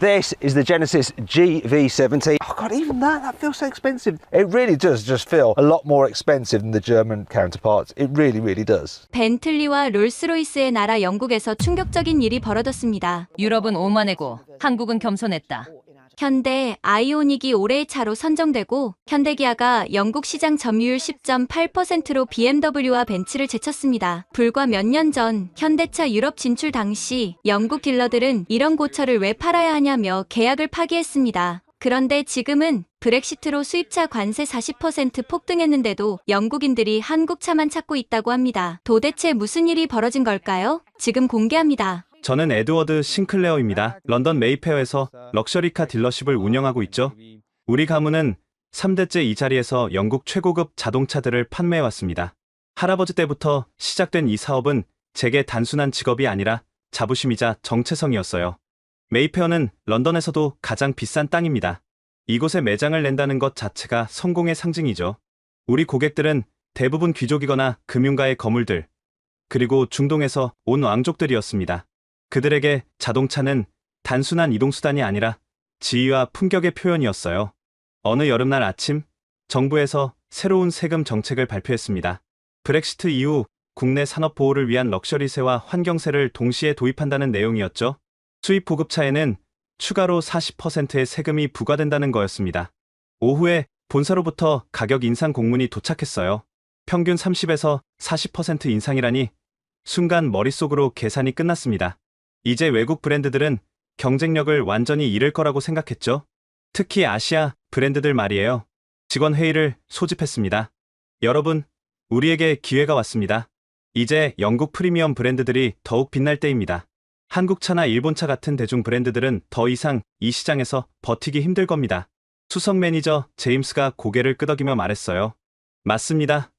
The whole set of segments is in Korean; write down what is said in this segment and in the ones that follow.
This is the Genesis GV70. Oh God, even that feels so expensive. It really does just feel a lot more expensive than the German counterparts. It really, really does. 벤틀리와 롤스로이스의 나라 영국에서 충격적인 일이 벌어졌습니다. 유럽은 오만해고 한국은 겸손했다. 현대 아이오닉이 올해의 차로 선정되고 현대기아가 영국 시장 점유율 10.8%로 BMW와 벤츠를 제쳤습니다. 불과 몇 년 전 현대차 유럽 진출 당시 영국 딜러들은 이런 고차를 왜 팔아야 하냐며 계약을 파기했습니다. 그런데 지금은 브렉시트로 수입차 관세 40% 폭등했는데도 영국인들이 한국 차만 찾고 있다고 합니다. 도대체 무슨 일이 벌어진 걸까요? 지금 공개합니다. 저는 에드워드 싱클레어입니다. 런던 메이페어에서 럭셔리카 딜러십을 운영하고 있죠. 우리 가문은 3대째 이 자리에서 영국 최고급 자동차들을 판매해왔습니다. 할아버지 때부터 시작된 이 사업은 제게 단순한 직업이 아니라 자부심이자 정체성이었어요. 메이페어는 런던에서도 가장 비싼 땅입니다. 이곳에 매장을 낸다는 것 자체가 성공의 상징이죠. 우리 고객들은 대부분 귀족이거나 금융가의 거물들, 그리고 중동에서 온 왕족들이었습니다. 그들에게 자동차는 단순한 이동수단이 아니라 지위와 품격의 표현이었어요. 어느 여름날 아침, 정부에서 새로운 세금 정책을 발표했습니다. 브렉시트 이후 국내 산업 보호를 위한 럭셔리세와 환경세를 동시에 도입한다는 내용이었죠. 수입 고급차에는 추가로 40%의 세금이 부과된다는 거였습니다. 오후에 본사로부터 가격 인상 공문이 도착했어요. 평균 30에서 40% 인상이라니 순간 머릿속으로 계산이 끝났습니다. 이제 외국 브랜드들은 경쟁력을 완전히 잃을 거라고 생각했죠. 특히 아시아 브랜드들 말이에요. 직원 회의를 소집했습니다. 여러분, 우리에게 기회가 왔습니다. 이제 영국 프리미엄 브랜드들이 더욱 빛날 때입니다. 한국차나 일본차 같은 대중 브랜드들은 더 이상 이 시장에서 버티기 힘들 겁니다. 수석 매니저 제임스가 고개를 끄덕이며 말했어요. 맞습니다.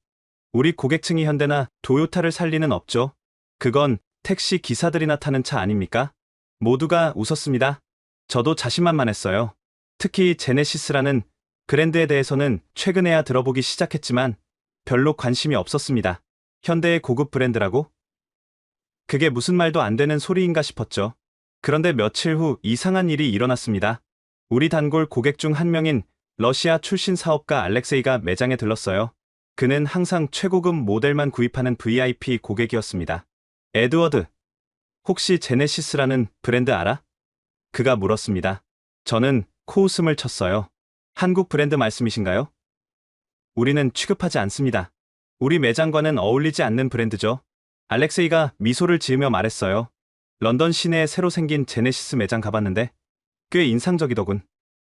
우리 고객층이 현대나 도요타를 살 리는 없죠. 그건 택시 기사들이나 타는 차 아닙니까? 모두가 웃었습니다. 저도 자신만만했어요. 특히 제네시스라는 브랜드에 대해서는 최근에야 들어보기 시작했지만 별로 관심이 없었습니다. 현대의 고급 브랜드라고? 그게 무슨 말도 안 되는 소리인가 싶었죠. 그런데 며칠 후 이상한 일이 일어났습니다. 우리 단골 고객 중 한 명인 러시아 출신 사업가 알렉세이가 매장에 들렀어요. 그는 항상 최고급 모델만 구입하는 VIP 고객이었습니다. 에드워드, 혹시 제네시스라는 브랜드 알아? 그가 물었습니다. 저는 코웃음을 쳤어요. 한국 브랜드 말씀이신가요? 우리는 취급하지 않습니다. 우리 매장과는 어울리지 않는 브랜드죠. 알렉세이가 미소를 지으며 말했어요. 런던 시내에 새로 생긴 제네시스 매장 가봤는데 꽤 인상적이더군.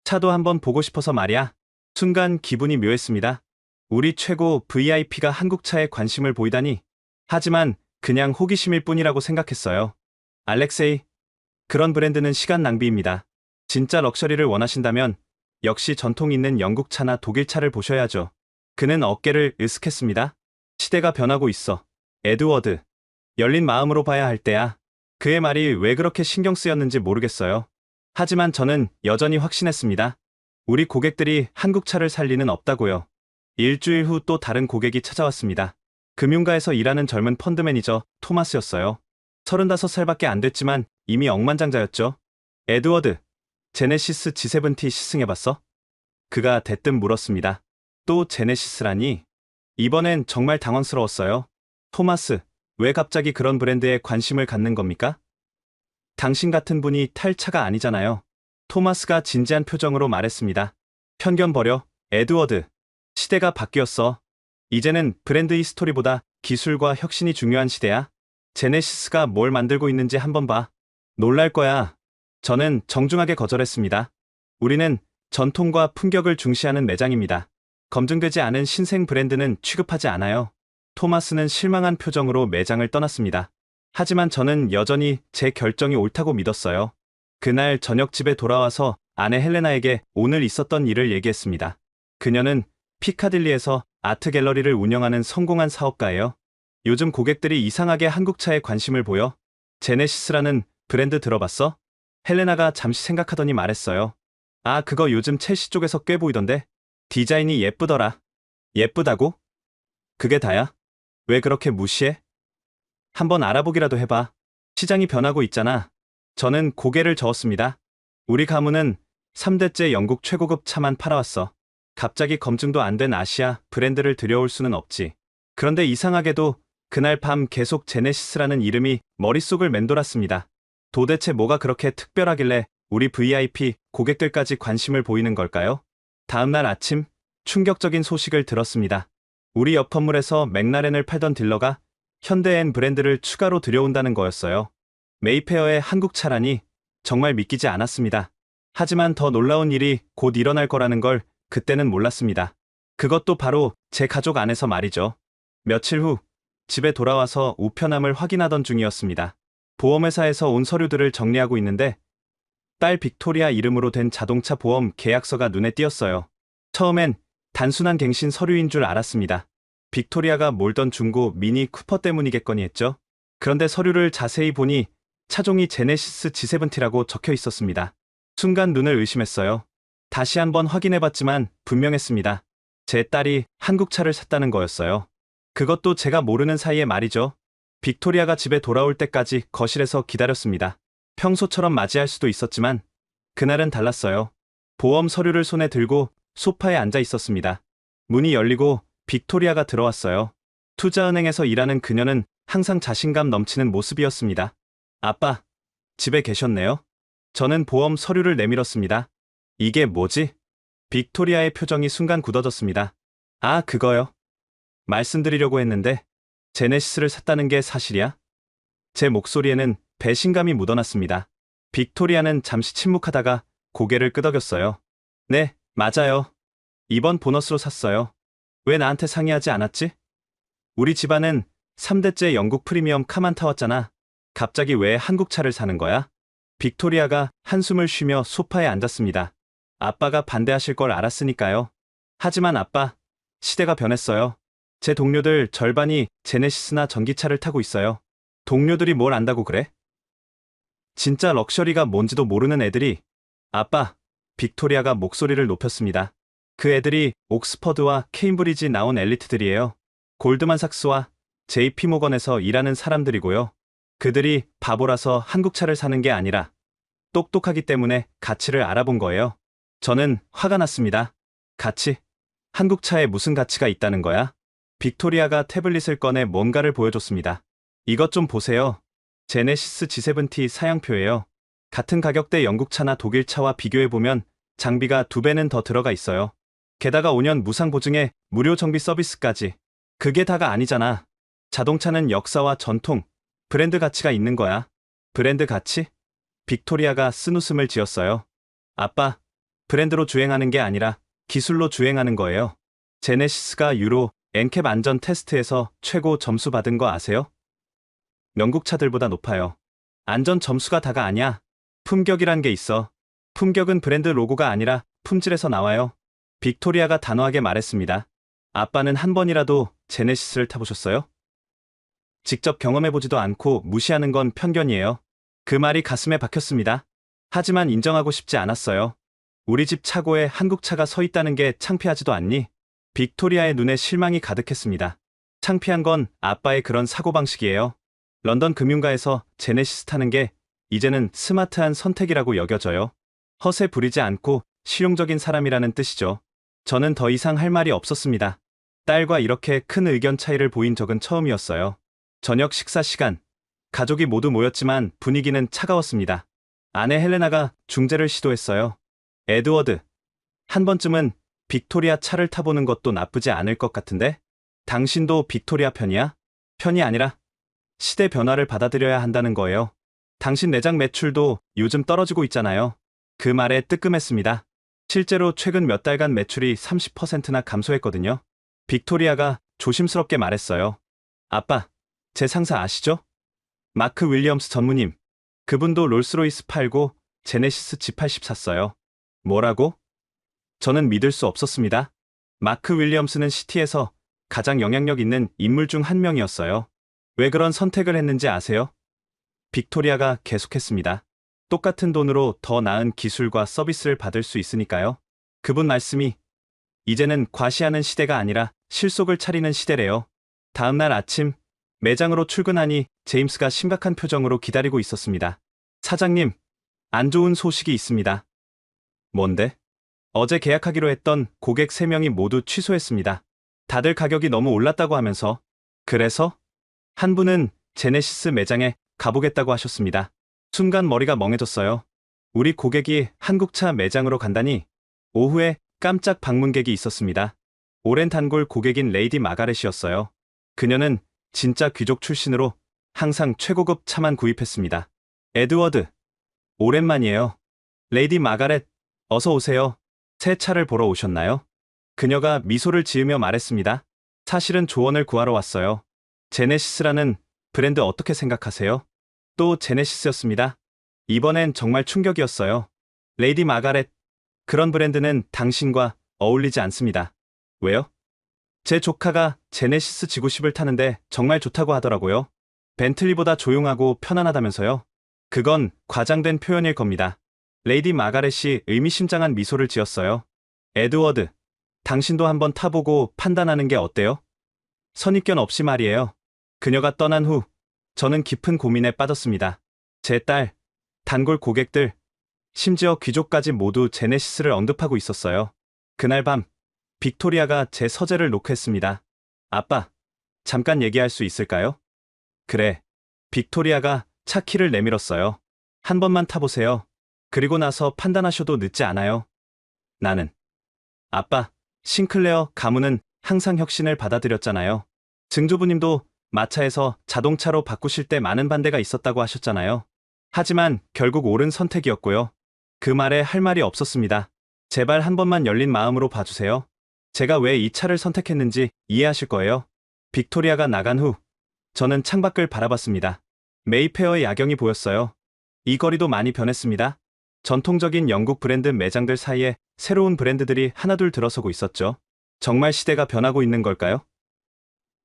차도 한번 보고 싶어서 말이야. 순간 기분이 묘했습니다. 우리 최고 VIP가 한국 차에 관심을 보이다니. 하지만 그냥 호기심일 뿐이라고 생각했어요. 알렉세이, 그런 브랜드는 시간 낭비입니다. 진짜 럭셔리를 원하신다면 역시 전통 있는 영국 차나 독일 차를 보셔야죠. 그는 어깨를 으쓱했습니다. 시대가 변하고 있어. 에드워드, 열린 마음으로 봐야 할 때야. 그의 말이 왜 그렇게 신경 쓰였는지 모르겠어요. 하지만 저는 여전히 확신했습니다. 우리 고객들이 한국 차를 살 리는 없다고요. 일주일 후 또 다른 고객이 찾아왔습니다. 금융가에서 일하는 젊은 펀드 매니저 토마스였어요. 35살밖에 안 됐지만 이미 억만장자였죠. 에드워드, 제네시스 G70 시승해봤어? 그가 대뜸 물었습니다. 또 제네시스라니? 이번엔 정말 당황스러웠어요. 토마스, 왜 갑자기 그런 브랜드에 관심을 갖는 겁니까? 당신 같은 분이 탈 차가 아니잖아요. 토마스가 진지한 표정으로 말했습니다. 편견 버려, 에드워드. 시대가 바뀌었어. 이제는 브랜드 히스토리보다 기술과 혁신이 중요한 시대야. 제네시스가 뭘 만들고 있는지 한번 봐. 놀랄 거야. 저는 정중하게 거절했습니다. 우리는 전통과 품격을 중시하는 매장입니다. 검증되지 않은 신생 브랜드는 취급하지 않아요. 토마스는 실망한 표정으로 매장을 떠났습니다. 하지만 저는 여전히 제 결정이 옳다고 믿었어요. 그날 저녁 집에 돌아와서 아내 헬레나에게 오늘 있었던 일을 얘기했습니다. 그녀는 피카딜리에서 아트 갤러리를 운영하는 성공한 사업가예요. 요즘 고객들이 이상하게 한국차에 관심을 보여. 제네시스라는 브랜드 들어봤어? 헬레나가 잠시 생각하더니 말했어요. 아, 그거 요즘 첼시 쪽에서 꽤 보이던데. 디자인이 예쁘더라. 예쁘다고? 그게 다야? 왜 그렇게 무시해? 한번 알아보기라도 해봐. 시장이 변하고 있잖아. 저는 고개를 저었습니다. 우리 가문은 3대째 영국 최고급 차만 팔아왔어. 갑자기 검증도 안 된 아시아 브랜드를 들여올 수는 없지. 그런데 이상하게도 그날 밤 계속 제네시스라는 이름이 머릿속을 맴돌았습니다. 도대체 뭐가 그렇게 특별하길래 우리 VIP 고객들까지 관심을 보이는 걸까요? 다음날 아침 충격적인 소식을 들었습니다. 우리 옆 건물에서 맥라렌을 팔던 딜러가 현대엔 브랜드를 추가로 들여온다는 거였어요. 메이페어의 한국 차라니 정말 믿기지 않았습니다. 하지만 더 놀라운 일이 곧 일어날 거라는 걸 그때는 몰랐습니다. 그것도 바로 제 가족 안에서 말이죠. 며칠 후 집에 돌아와서 우편함을 확인하던 중이었습니다. 보험회사에서 온 서류들을 정리하고 있는데 딸 빅토리아 이름으로 된 자동차 보험 계약서가 눈에 띄었어요. 처음엔 단순한 갱신 서류인 줄 알았습니다. 빅토리아가 몰던 중고 미니 쿠퍼 때문이겠거니 했죠. 그런데 서류를 자세히 보니 차종이 제네시스 G70라고 적혀 있었습니다. 순간 눈을 의심했어요. 다시 한번 확인해봤지만 분명했습니다. 제 딸이 한국 차를 샀다는 거였어요. 그것도 제가 모르는 사이에 말이죠. 빅토리아가 집에 돌아올 때까지 거실에서 기다렸습니다. 평소처럼 맞이할 수도 있었지만 그날은 달랐어요. 보험 서류를 손에 들고 소파에 앉아 있었습니다. 문이 열리고 빅토리아가 들어왔어요. 투자은행에서 일하는 그녀는 항상 자신감 넘치는 모습이었습니다. 아빠, 집에 계셨네요. 저는 보험 서류를 내밀었습니다. 이게 뭐지? 빅토리아의 표정이 순간 굳어졌습니다. 아, 그거요. 말씀드리려고 했는데 제네시스를 샀다는 게 사실이야? 제 목소리에는 배신감이 묻어났습니다. 빅토리아는 잠시 침묵하다가 고개를 끄덕였어요. 네, 맞아요. 이번 보너스로 샀어요. 왜 나한테 상의하지 않았지? 우리 집안은 3대째 영국 프리미엄 카만 타왔잖아. 갑자기 왜 한국 차를 사는 거야? 빅토리아가 한숨을 쉬며 소파에 앉았습니다. 아빠가 반대하실 걸 알았으니까요. 하지만 아빠, 시대가 변했어요. 제 동료들 절반이 제네시스나 전기차를 타고 있어요. 동료들이 뭘 안다고 그래? 진짜 럭셔리가 뭔지도 모르는 애들이. 아빠, 빅토리아가 목소리를 높였습니다. 그 애들이 옥스퍼드와 케임브리지 나온 엘리트들이에요. 골드만삭스와 JP모건에서 일하는 사람들이고요. 그들이 바보라서 한국차를 사는 게 아니라 똑똑하기 때문에 가치를 알아본 거예요. 저는 화가 났습니다. 가치? 한국차에 무슨 가치가 있다는 거야? 빅토리아가 태블릿을 꺼내 뭔가를 보여줬습니다. 이것 좀 보세요. 제네시스 G70 사양표예요. 같은 가격대 영국차나 독일차와 비교해보면 장비가 2배는 더 들어가 있어요. 게다가 5년 무상 보증에 무료 정비 서비스까지. 그게 다가 아니잖아. 자동차는 역사와 전통, 브랜드 가치가 있는 거야. 브랜드 가치? 빅토리아가 쓴웃음을 지었어요. 아빠, 브랜드로 주행하는 게 아니라 기술로 주행하는 거예요. 제네시스가 유로 엔캡 안전 테스트에서 최고 점수 받은 거 아세요? 영국 차들보다 높아요. 안전 점수가 다가 아니야. 품격이란 게 있어. 품격은 브랜드 로고가 아니라 품질에서 나와요. 빅토리아가 단호하게 말했습니다. 아빠는 한 번이라도 제네시스를 타보셨어요? 직접 경험해보지도 않고 무시하는 건 편견이에요. 그 말이 가슴에 박혔습니다. 하지만 인정하고 싶지 않았어요. 우리 집 차고에 한국 차가 서 있다는 게 창피하지도 않니? 빅토리아의 눈에 실망이 가득했습니다. 창피한 건 아빠의 그런 사고방식이에요. 런던 금융가에서 제네시스 타는 게 이제는 스마트한 선택이라고 여겨져요. 허세 부리지 않고 실용적인 사람이라는 뜻이죠. 저는 더 이상 할 말이 없었습니다. 딸과 이렇게 큰 의견 차이를 보인 적은 처음이었어요. 저녁 식사 시간, 가족이 모두 모였지만 분위기는 차가웠습니다. 아내 헬레나가 중재를 시도했어요. 에드워드, 한 번쯤은 빅토리아 차를 타보는 것도 나쁘지 않을 것 같은데? 당신도 빅토리아 편이야? 편이 아니라 시대 변화를 받아들여야 한다는 거예요. 당신 내장 매출도 요즘 떨어지고 있잖아요. 그 말에 뜨끔했습니다. 실제로 최근 몇 달간 매출이 30%나 감소했거든요. 빅토리아가 조심스럽게 말했어요. 아빠, 제 상사 아시죠? 마크 윌리엄스 전무님. 그분도 롤스로이스 팔고 제네시스 G80 샀어요. 뭐라고? 저는 믿을 수 없었습니다. 마크 윌리엄스는 시티에서 가장 영향력 있는 인물 중 한 명이었어요. 왜 그런 선택을 했는지 아세요? 빅토리아가 계속했습니다. 똑같은 돈으로 더 나은 기술과 서비스를 받을 수 있으니까요. 그분 말씀이 이제는 과시하는 시대가 아니라 실속을 차리는 시대래요. 다음날 아침 매장으로 출근하니 제임스가 심각한 표정으로 기다리고 있었습니다. 사장님, 안 좋은 소식이 있습니다. 뭔데? 어제 계약하기로 했던 고객 3명이 모두 취소했습니다. 다들 가격이 너무 올랐다고 하면서. 그래서 한 분은 제네시스 매장에 가보겠다고 하셨습니다. 순간 머리가 멍해졌어요. 우리 고객이 한국차 매장으로 간다니. 오후에 깜짝 방문객이 있었습니다. 오랜 단골 고객인 레이디 마가렛이었어요. 그녀는 진짜 귀족 출신으로 항상 최고급 차만 구입했습니다. 에드워드, 오랜만이에요. 레이디 마가렛, 어서 오세요. 새 차를 보러 오셨나요? 그녀가 미소를 지으며 말했습니다. 사실은 조언을 구하러 왔어요. 제네시스라는 브랜드 어떻게 생각하세요? 또 제네시스였습니다. 이번엔 정말 충격이었어요. 레이디 마가렛, 그런 브랜드는 당신과 어울리지 않습니다. 왜요? 제 조카가 제네시스 지구십을 타는데 정말 좋다고 하더라고요. 벤틀리보다 조용하고 편안하다면서요. 그건 과장된 표현일 겁니다. 레이디 마가렛이 의미심장한 미소를 지었어요. 에드워드, 당신도 한번 타보고 판단하는 게 어때요? 선입견 없이 말이에요. 그녀가 떠난 후 저는 깊은 고민에 빠졌습니다. 제 딸, 단골 고객들, 심지어 귀족까지 모두 제네시스를 언급하고 있었어요. 그날 밤 빅토리아가 제 서재를 노크했습니다. 아빠, 잠깐 얘기할 수 있을까요? 그래. 빅토리아가 차 키를 내밀었어요. 한 번만 타보세요. 그리고 나서 판단하셔도 늦지 않아요. 나는. 아빠, 싱클레어 가문은 항상 혁신을 받아들였잖아요. 증조부님도 마차에서 자동차로 바꾸실 때 많은 반대가 있었다고 하셨잖아요. 하지만 결국 옳은 선택이었고요. 그 말에 할 말이 없었습니다. 제발 한 번만 열린 마음으로 봐주세요. 제가 왜 이 차를 선택했는지 이해하실 거예요. 빅토리아가 나간 후 저는 창밖을 바라봤습니다. 메이페어의 야경이 보였어요. 이 거리도 많이 변했습니다. 전통적인 영국 브랜드 매장들 사이에 새로운 브랜드들이 하나둘 들어서고 있었죠. 정말 시대가 변하고 있는 걸까요?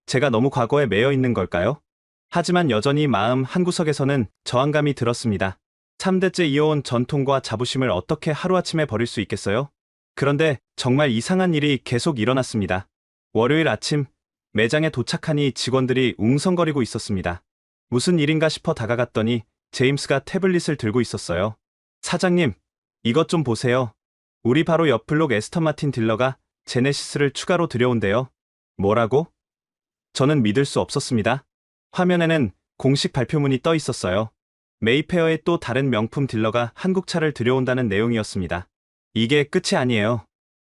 제가 너무 과거에 매여 있는 걸까요? 하지만 여전히 마음 한구석에서는 저항감이 들었습니다. 3대째 이어온 전통과 자부심을 어떻게 하루아침에 버릴 수 있겠어요? 그런데 정말 이상한 일이 계속 일어났습니다. 월요일 아침 매장에 도착하니 직원들이 웅성거리고 있었습니다. 무슨 일인가 싶어 다가갔더니 제임스가 태블릿을 들고 있었어요. 사장님, 이것 좀 보세요. 우리 바로 옆 블록 에스턴 마틴 딜러가 제네시스를 추가로 들여온대요. 뭐라고? 저는 믿을 수 없었습니다. 화면에는 공식 발표문이 떠 있었어요. 메이페어의 또 다른 명품 딜러가 한국차를 들여온다는 내용이었습니다. 이게 끝이 아니에요.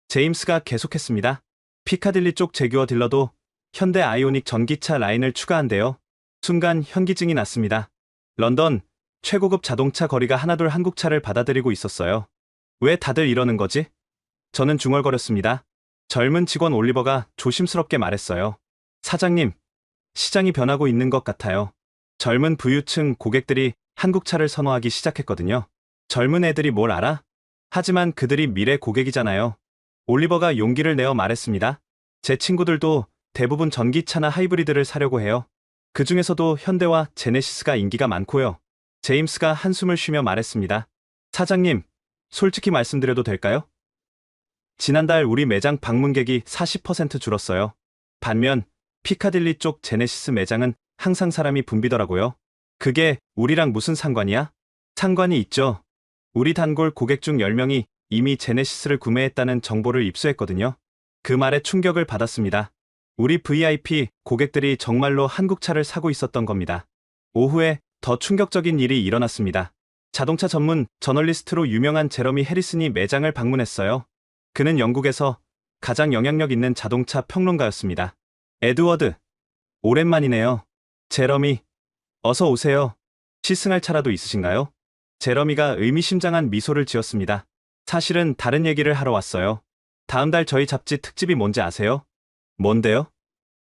제임스가 계속했습니다. 피카딜리 쪽 제규어 딜러도 현대 아이오닉 전기차 라인을 추가한대요. 순간 현기증이 났습니다. 런던 최고급 자동차 거리가 하나둘 한국차를 받아들이고 있었어요. 왜 다들 이러는 거지? 저는 중얼거렸습니다. 젊은 직원 올리버가 조심스럽게 말했어요. 사장님, 시장이 변하고 있는 것 같아요. 젊은 부유층 고객들이 한국차를 선호하기 시작했거든요. 젊은 애들이 뭘 알아? 하지만 그들이 미래 고객이잖아요. 올리버가 용기를 내어 말했습니다. 제 친구들도 대부분 전기차나 하이브리드를 사려고 해요. 그 중에서도 현대와 제네시스가 인기가 많고요. 제임스가 한숨을 쉬며 말했습니다. 사장님, 솔직히 말씀드려도 될까요? 지난달 우리 매장 방문객이 40% 줄었어요. 반면 피카딜리 쪽 제네시스 매장은 항상 사람이 붐비더라고요. 그게 우리랑 무슨 상관이야? 상관이 있죠. 우리 단골 고객 중 10명이 이미 제네시스를 구매했다는 정보를 입수했거든요. 그 말에 충격을 받았습니다. 우리 VIP 고객들이 정말로 한국차를 사고 있었던 겁니다. 오후에 더 충격적인 일이 일어났습니다. 자동차 전문 저널리스트로 유명한 제러미 해리슨이 매장을 방문했어요. 그는 영국에서 가장 영향력 있는 자동차 평론가였습니다. 에드워드, 오랜만이네요. 제러미, 어서 오세요. 시승할 차라도 있으신가요? 제러미가 의미심장한 미소를 지었습니다. 사실은 다른 얘기를 하러 왔어요. 다음 달 저희 잡지 특집이 뭔지 아세요? 뭔데요?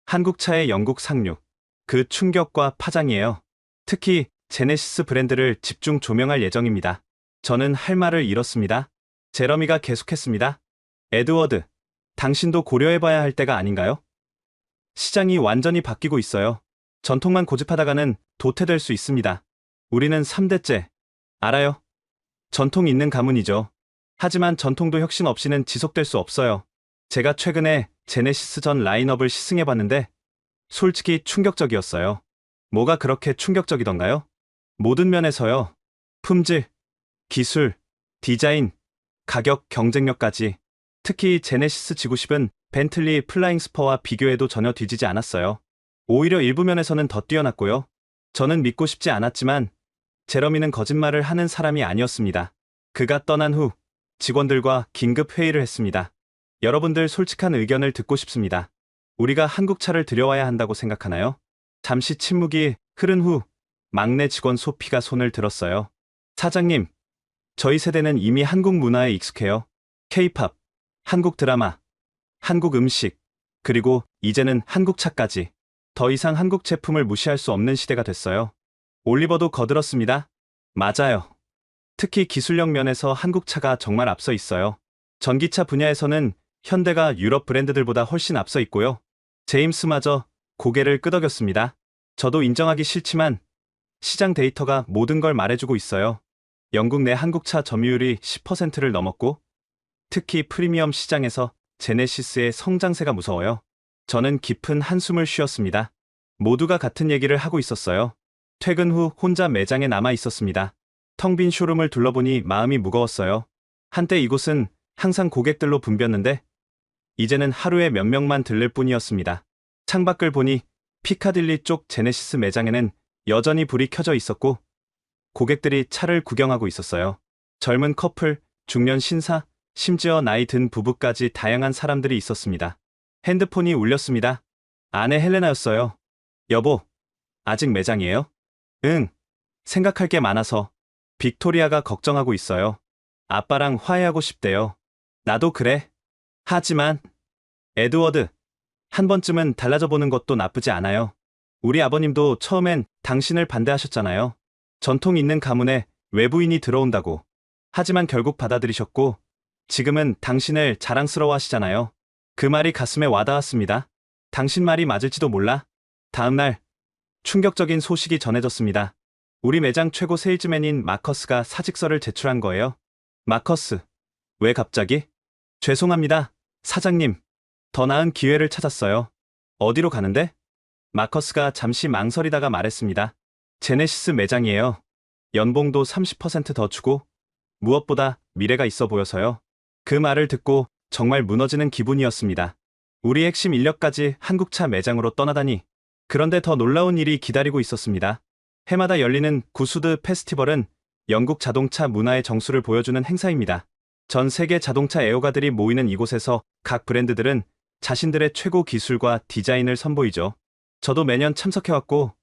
한국차의 영국 상륙. 그 충격과 파장이에요. 특히 제네시스 브랜드를 집중 조명할 예정입니다. 저는 할 말을 잃었습니다. 제러미가 계속했습니다. 에드워드, 당신도 고려해봐야 할 때가 아닌가요? 시장이 완전히 바뀌고 있어요. 전통만 고집하다가는 도태될 수 있습니다. 우리는 3대째. 알아요? 전통 있는 가문이죠. 하지만 전통도 혁신 없이는 지속될 수 없어요. 제가 최근에 제네시스 전 라인업을 시승해봤는데 솔직히 충격적이었어요. 뭐가 그렇게 충격적이던가요? 모든 면에서요. 품질, 기술, 디자인, 가격, 경쟁력까지. 특히 제네시스 G90은 벤틀리 플라잉 스퍼와 비교해도 전혀 뒤지지 않았어요. 오히려 일부 면에서는 더 뛰어났고요. 저는 믿고 싶지 않았지만 제러미는 거짓말을 하는 사람이 아니었습니다. 그가 떠난 후 직원들과 긴급 회의를 했습니다. 여러분들 솔직한 의견을 듣고 싶습니다. 우리가 한국 차를 들여와야 한다고 생각하나요? 잠시 침묵이 흐른 후 막내 직원 소피가 손을 들었어요. 사장님, 저희 세대는 이미 한국 문화에 익숙해요. K-팝, 한국 드라마, 한국 음식, 그리고 이제는 한국 차까지. 더 이상 한국 제품을 무시할 수 없는 시대가 됐어요. 올리버도 거들었습니다. 맞아요. 특히 기술력 면에서 한국 차가 정말 앞서 있어요. 전기차 분야에서는 현대가 유럽 브랜드들보다 훨씬 앞서 있고요. 제임스마저 고개를 끄덕였습니다. 저도 인정하기 싫지만 시장 데이터가 모든 걸 말해주고 있어요. 영국 내 한국차 점유율이 10%를 넘었고 특히 프리미엄 시장에서 제네시스의 성장세가 무서워요. 저는 깊은 한숨을 쉬었습니다. 모두가 같은 얘기를 하고 있었어요. 퇴근 후 혼자 매장에 남아 있었습니다. 텅 빈 쇼룸을 둘러보니 마음이 무거웠어요. 한때 이곳은 항상 고객들로 붐볐는데 이제는 하루에 몇 명만 들를 뿐이었습니다. 창밖을 보니 피카딜리 쪽 제네시스 매장에는 여전히 불이 켜져 있었고 고객들이 차를 구경하고 있었어요. 젊은 커플, 중년 신사, 심지어 나이 든 부부까지 다양한 사람들이 있었습니다. 핸드폰이 울렸습니다. 아내 헬레나였어요. 여보, 아직 매장이에요? 응, 생각할 게 많아서. 빅토리아가 걱정하고 있어요. 아빠랑 화해하고 싶대요. 나도 그래. 하지만, 에드워드, 한 번쯤은 달라져 보는 것도 나쁘지 않아요. 우리 아버님도 처음엔 당신을 반대하셨잖아요. 전통 있는 가문에 외부인이 들어온다고. 하지만 결국 받아들이셨고, 지금은 당신을 자랑스러워 하시잖아요. 그 말이 가슴에 와닿았습니다. 당신 말이 맞을지도 몰라. 다음 날, 충격적인 소식이 전해졌습니다. 우리 매장 최고 세일즈맨인 마커스가 사직서를 제출한 거예요. 마커스, 왜 갑자기? 죄송합니다, 사장님. 더 나은 기회를 찾았어요. 어디로 가는데? 마커스가 잠시 망설이다가 말했습니다. 제네시스 매장이에요. 연봉도 30% 더 주고 무엇보다 미래가 있어 보여서요. 그 말을 듣고 정말 무너지는 기분이었습니다. 우리 핵심 인력까지 한국차 매장으로 떠나다니. 그런데 더 놀라운 일이 기다리고 있었습니다. 해마다 열리는 구수드 페스티벌은 영국 자동차 문화의 정수를 보여주는 행사입니다. 전 세계 자동차 애호가들이 모이는 이곳에서 각 브랜드들은 자신들의 최고 기술과 디자인을 선보이죠. 저도 매년 참석해왔고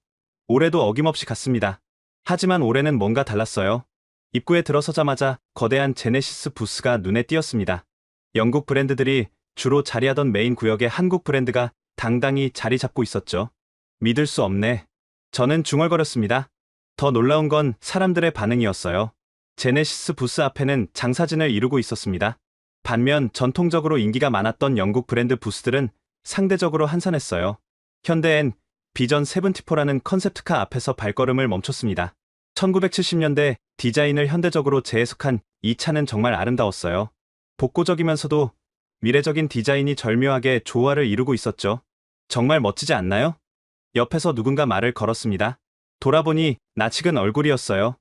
올해도 어김없이 갔습니다. 하지만 올해는 뭔가 달랐어요. 입구에 들어서자마자 거대한 제네시스 부스가 눈에 띄었습니다. 영국 브랜드들이 주로 자리하던 메인 구역에 한국 브랜드가 당당히 자리 잡고 있었죠. 믿을 수 없네. 저는 중얼거렸습니다. 더 놀라운 건 사람들의 반응이었어요. 제네시스 부스 앞에는 장사진을 이루고 있었습니다. 반면 전통적으로 인기가 많았던 영국 브랜드 부스들은 상대적으로 한산했어요. 현대엔 비전 74라는 컨셉트카 앞에서 발걸음을 멈췄습니다. 1970년대 디자인을 현대적으로 재해석한 이 차는 정말 아름다웠어요. 복고적이면서도 미래적인 디자인이 절묘하게 조화를 이루고 있었죠. 정말 멋지지 않나요? 옆에서 누군가 말을 걸었습니다. 돌아보니 낯익은 얼굴이었어요.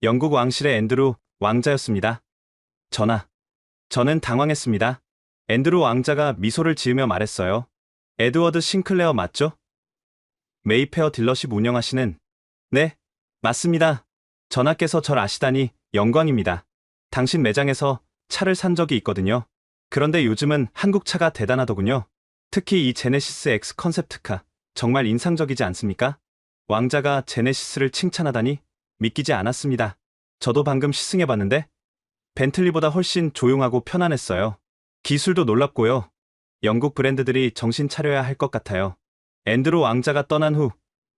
영국 왕실의 앤드루 왕자였습니다. 저는 당황했습니다. 앤드루 왕자가 미소를 지으며 말했어요. 에드워드 싱클레어 맞죠? 메이페어 딜러십 운영하시는. 네, 맞습니다. 전하께서 절 아시다니 영광입니다. 당신 매장에서 차를 산 적이 있거든요. 그런데 요즘은 한국 차가 대단하더군요. 특히 이 제네시스 X 컨셉트카 정말 인상적이지 않습니까? 왕자가 제네시스를 칭찬하다니 믿기지 않았습니다. 저도 방금 시승해봤는데 벤틀리보다 훨씬 조용하고 편안했어요. 기술도 놀랍고요. 영국 브랜드들이 정신 차려야 할 것 같아요. 앤드루 왕자가 떠난 후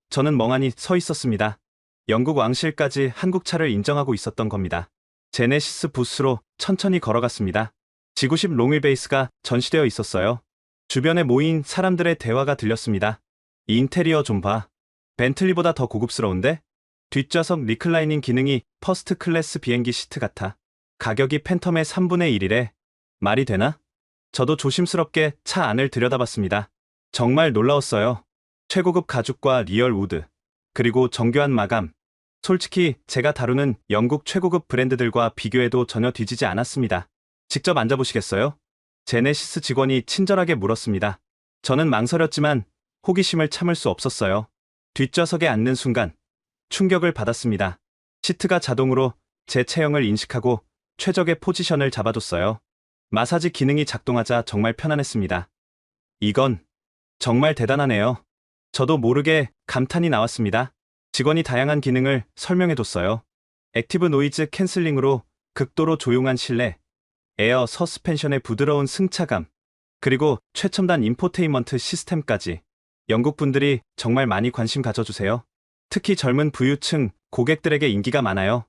저는 멍하니 서 있었습니다. 영국 왕실까지 한국 차를 인정하고 있었던 겁니다. 제네시스 부스로 천천히 걸어갔습니다. G90 롱휠베이스가 전시되어 있었어요. 주변에 모인 사람들의 대화가 들렸습니다. 이 인테리어 좀 봐. 벤틀리보다 더 고급스러운데? 뒷좌석 리클라이닝 기능이 퍼스트 클래스 비행기 시트 같아. 가격이 팬텀의 3분의 1이래. 말이 되나? 저도 조심스럽게 차 안을 들여다봤습니다. 정말 놀라웠어요. 최고급 가죽과 리얼 우드, 그리고 정교한 마감. 솔직히 제가 다루는 영국 최고급 브랜드들과 비교해도 전혀 뒤지지 않았습니다. 직접 앉아보시겠어요? 제네시스 직원이 친절하게 물었습니다. 저는 망설였지만 호기심을 참을 수 없었어요. 뒷좌석에 앉는 순간 충격을 받았습니다. 시트가 자동으로 제 체형을 인식하고 최적의 포지션을 잡아줬어요. 마사지 기능이 작동하자 정말 편안했습니다. 이건 정말 대단하네요. 저도 모르게 감탄이 나왔습니다. 직원이 다양한 기능을 설명해줬어요. 액티브 노이즈 캔슬링으로 극도로 조용한 실내, 에어 서스펜션의 부드러운 승차감, 그리고 최첨단 인포테인먼트 시스템까지. 영국 분들이 정말 많이 관심 가져주세요. 특히 젊은 부유층 고객들에게 인기가 많아요.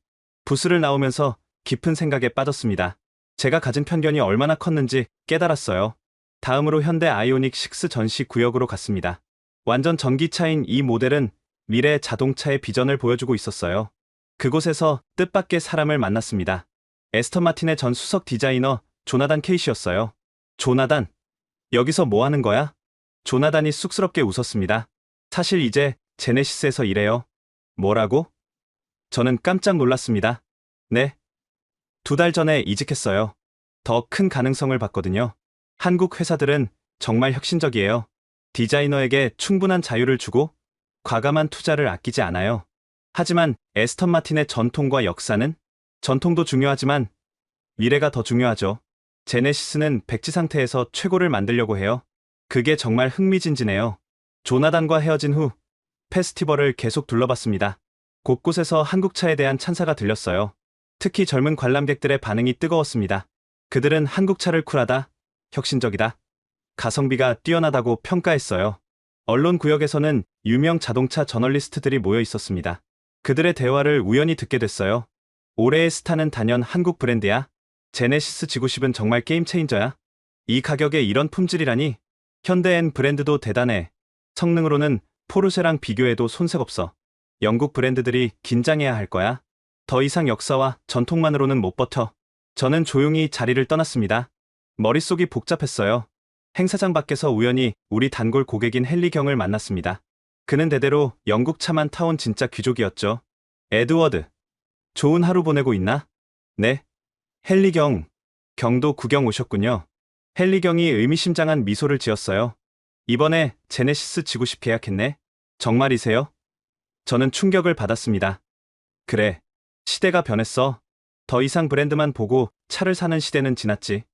부스를 나오면서 깊은 생각에 빠졌습니다. 제가 가진 편견이 얼마나 컸는지 깨달았어요. 다음으로 현대 아이오닉 6 전시 구역으로 갔습니다. 완전 전기차인 이 모델은 미래 자동차의 비전을 보여주고 있었어요. 그곳에서 뜻밖의 사람을 만났습니다. 에스턴 마틴의 전 수석 디자이너 조나단 케이시였어요. 조나단, 여기서 뭐 하는 거야? 조나단이 쑥스럽게 웃었습니다. 사실 이제 제네시스에서 일해요. 뭐라고? 저는 깜짝 놀랐습니다. 네. 2달 전에 이직했어요. 더 큰 가능성을 봤거든요. 한국 회사들은 정말 혁신적이에요. 디자이너에게 충분한 자유를 주고 과감한 투자를 아끼지 않아요. 하지만 에스턴 마틴의 전통과 역사는? 전통도 중요하지만 미래가 더 중요하죠. 제네시스는 백지 상태에서 최고를 만들려고 해요. 그게 정말 흥미진진해요. 조나단과 헤어진 후 페스티벌을 계속 둘러봤습니다. 곳곳에서 한국차에 대한 찬사가 들렸어요. 특히 젊은 관람객들의 반응이 뜨거웠습니다. 그들은 한국차를 쿨하다, 혁신적이다, 가성비가 뛰어나다고 평가했어요. 언론 구역에서는 유명 자동차 저널리스트들이 모여 있었습니다. 그들의 대화를 우연히 듣게 됐어요. 올해의 스타는 단연 한국 브랜드야. 제네시스 G90은 정말 게임 체인저야. 이 가격에 이런 품질이라니. 현대엔 브랜드도 대단해. 성능으로는 포르쉐랑 비교해도 손색 없어. 영국 브랜드들이 긴장해야 할 거야. 더 이상 역사와 전통만으로는 못 버텨. 저는 조용히 자리를 떠났습니다. 머릿속이 복잡했어요. 행사장 밖에서 우연히 우리 단골 고객인 헨리 경을 만났습니다. 그는 대대로 영국 차만 타온 진짜 귀족이었죠. 에드워드, 좋은 하루 보내고 있나? 네. 헨리 경도 구경 오셨군요. 헨리 경이 의미심장한 미소를 지었어요. 이번에 제네시스 G90 계약했네. 정말이세요? 저는 충격을 받았습니다. 그래, 시대가 변했어. 더 이상 브랜드만 보고 차를 사는 시대는 지났지.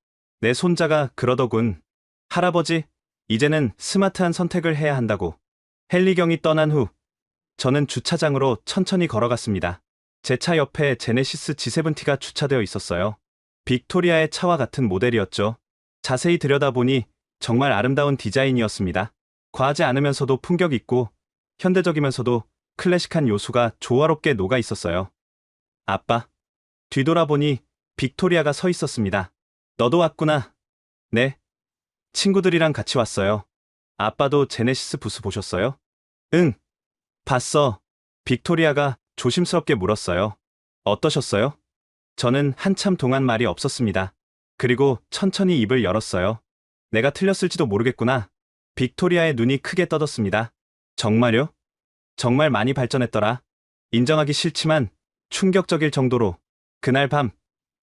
내 손자가 그러더군. 할아버지, 이제는 스마트한 선택을 해야 한다고. 헨리 경이 떠난 후 저는 주차장으로 천천히 걸어갔습니다. 제 차 옆에 제네시스 G70가 주차되어 있었어요. 빅토리아의 차와 같은 모델이었죠. 자세히 들여다보니 정말 아름다운 디자인이었습니다. 과하지 않으면서도 품격 있고 현대적이면서도 클래식한 요소가 조화롭게 녹아 있었어요. 아빠, 뒤돌아보니 빅토리아가 서 있었습니다. 너도 왔구나. 네. 친구들이랑 같이 왔어요. 아빠도 제네시스 부스 보셨어요? 응. 봤어. 빅토리아가 조심스럽게 물었어요. 어떠셨어요? 저는 한참 동안 말이 없었습니다. 그리고 천천히 입을 열었어요. 내가 틀렸을지도 모르겠구나. 빅토리아의 눈이 크게 떠졌습니다. 정말요? 정말 많이 발전했더라. 인정하기 싫지만 충격적일 정도로. 그날 밤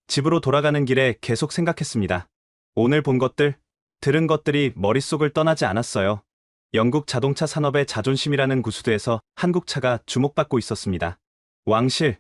집으로 돌아가는 길에 계속 생각했습니다. 오늘 본 것들, 들은 것들이 머릿속을 떠나지 않았어요. 영국 자동차 산업의 자존심이라는 구수대에서 한국차가 주목받고 있었습니다. 왕실,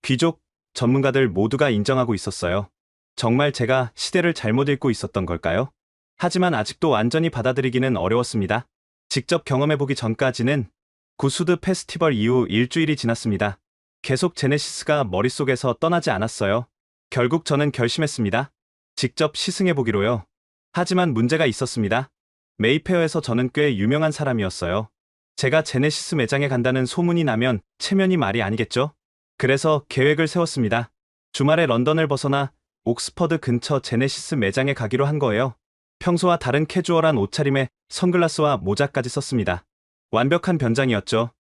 귀족, 전문가들 모두가 인정하고 있었어요. 정말 제가 시대를 잘못 읽고 있었던 걸까요? 하지만 아직도 완전히 받아들이기는 어려웠습니다. 직접 경험해보기 전까지는. 구수드 페스티벌 이후 일주일이 지났습니다. 계속 제네시스가 머릿속에서 떠나지 않았어요. 결국 저는 결심했습니다. 직접 시승해보기로요. 하지만 문제가 있었습니다. 메이페어에서 저는 꽤 유명한 사람이었어요. 제가 제네시스 매장에 간다는 소문이 나면 체면이 말이 아니겠죠? 그래서 계획을 세웠습니다. 주말에 런던을 벗어나 옥스퍼드 근처 제네시스 매장에 가기로 한 거예요. 평소와 다른 캐주얼한 옷차림에 선글라스와 모자까지 썼습니다. 완벽한 변장이었죠.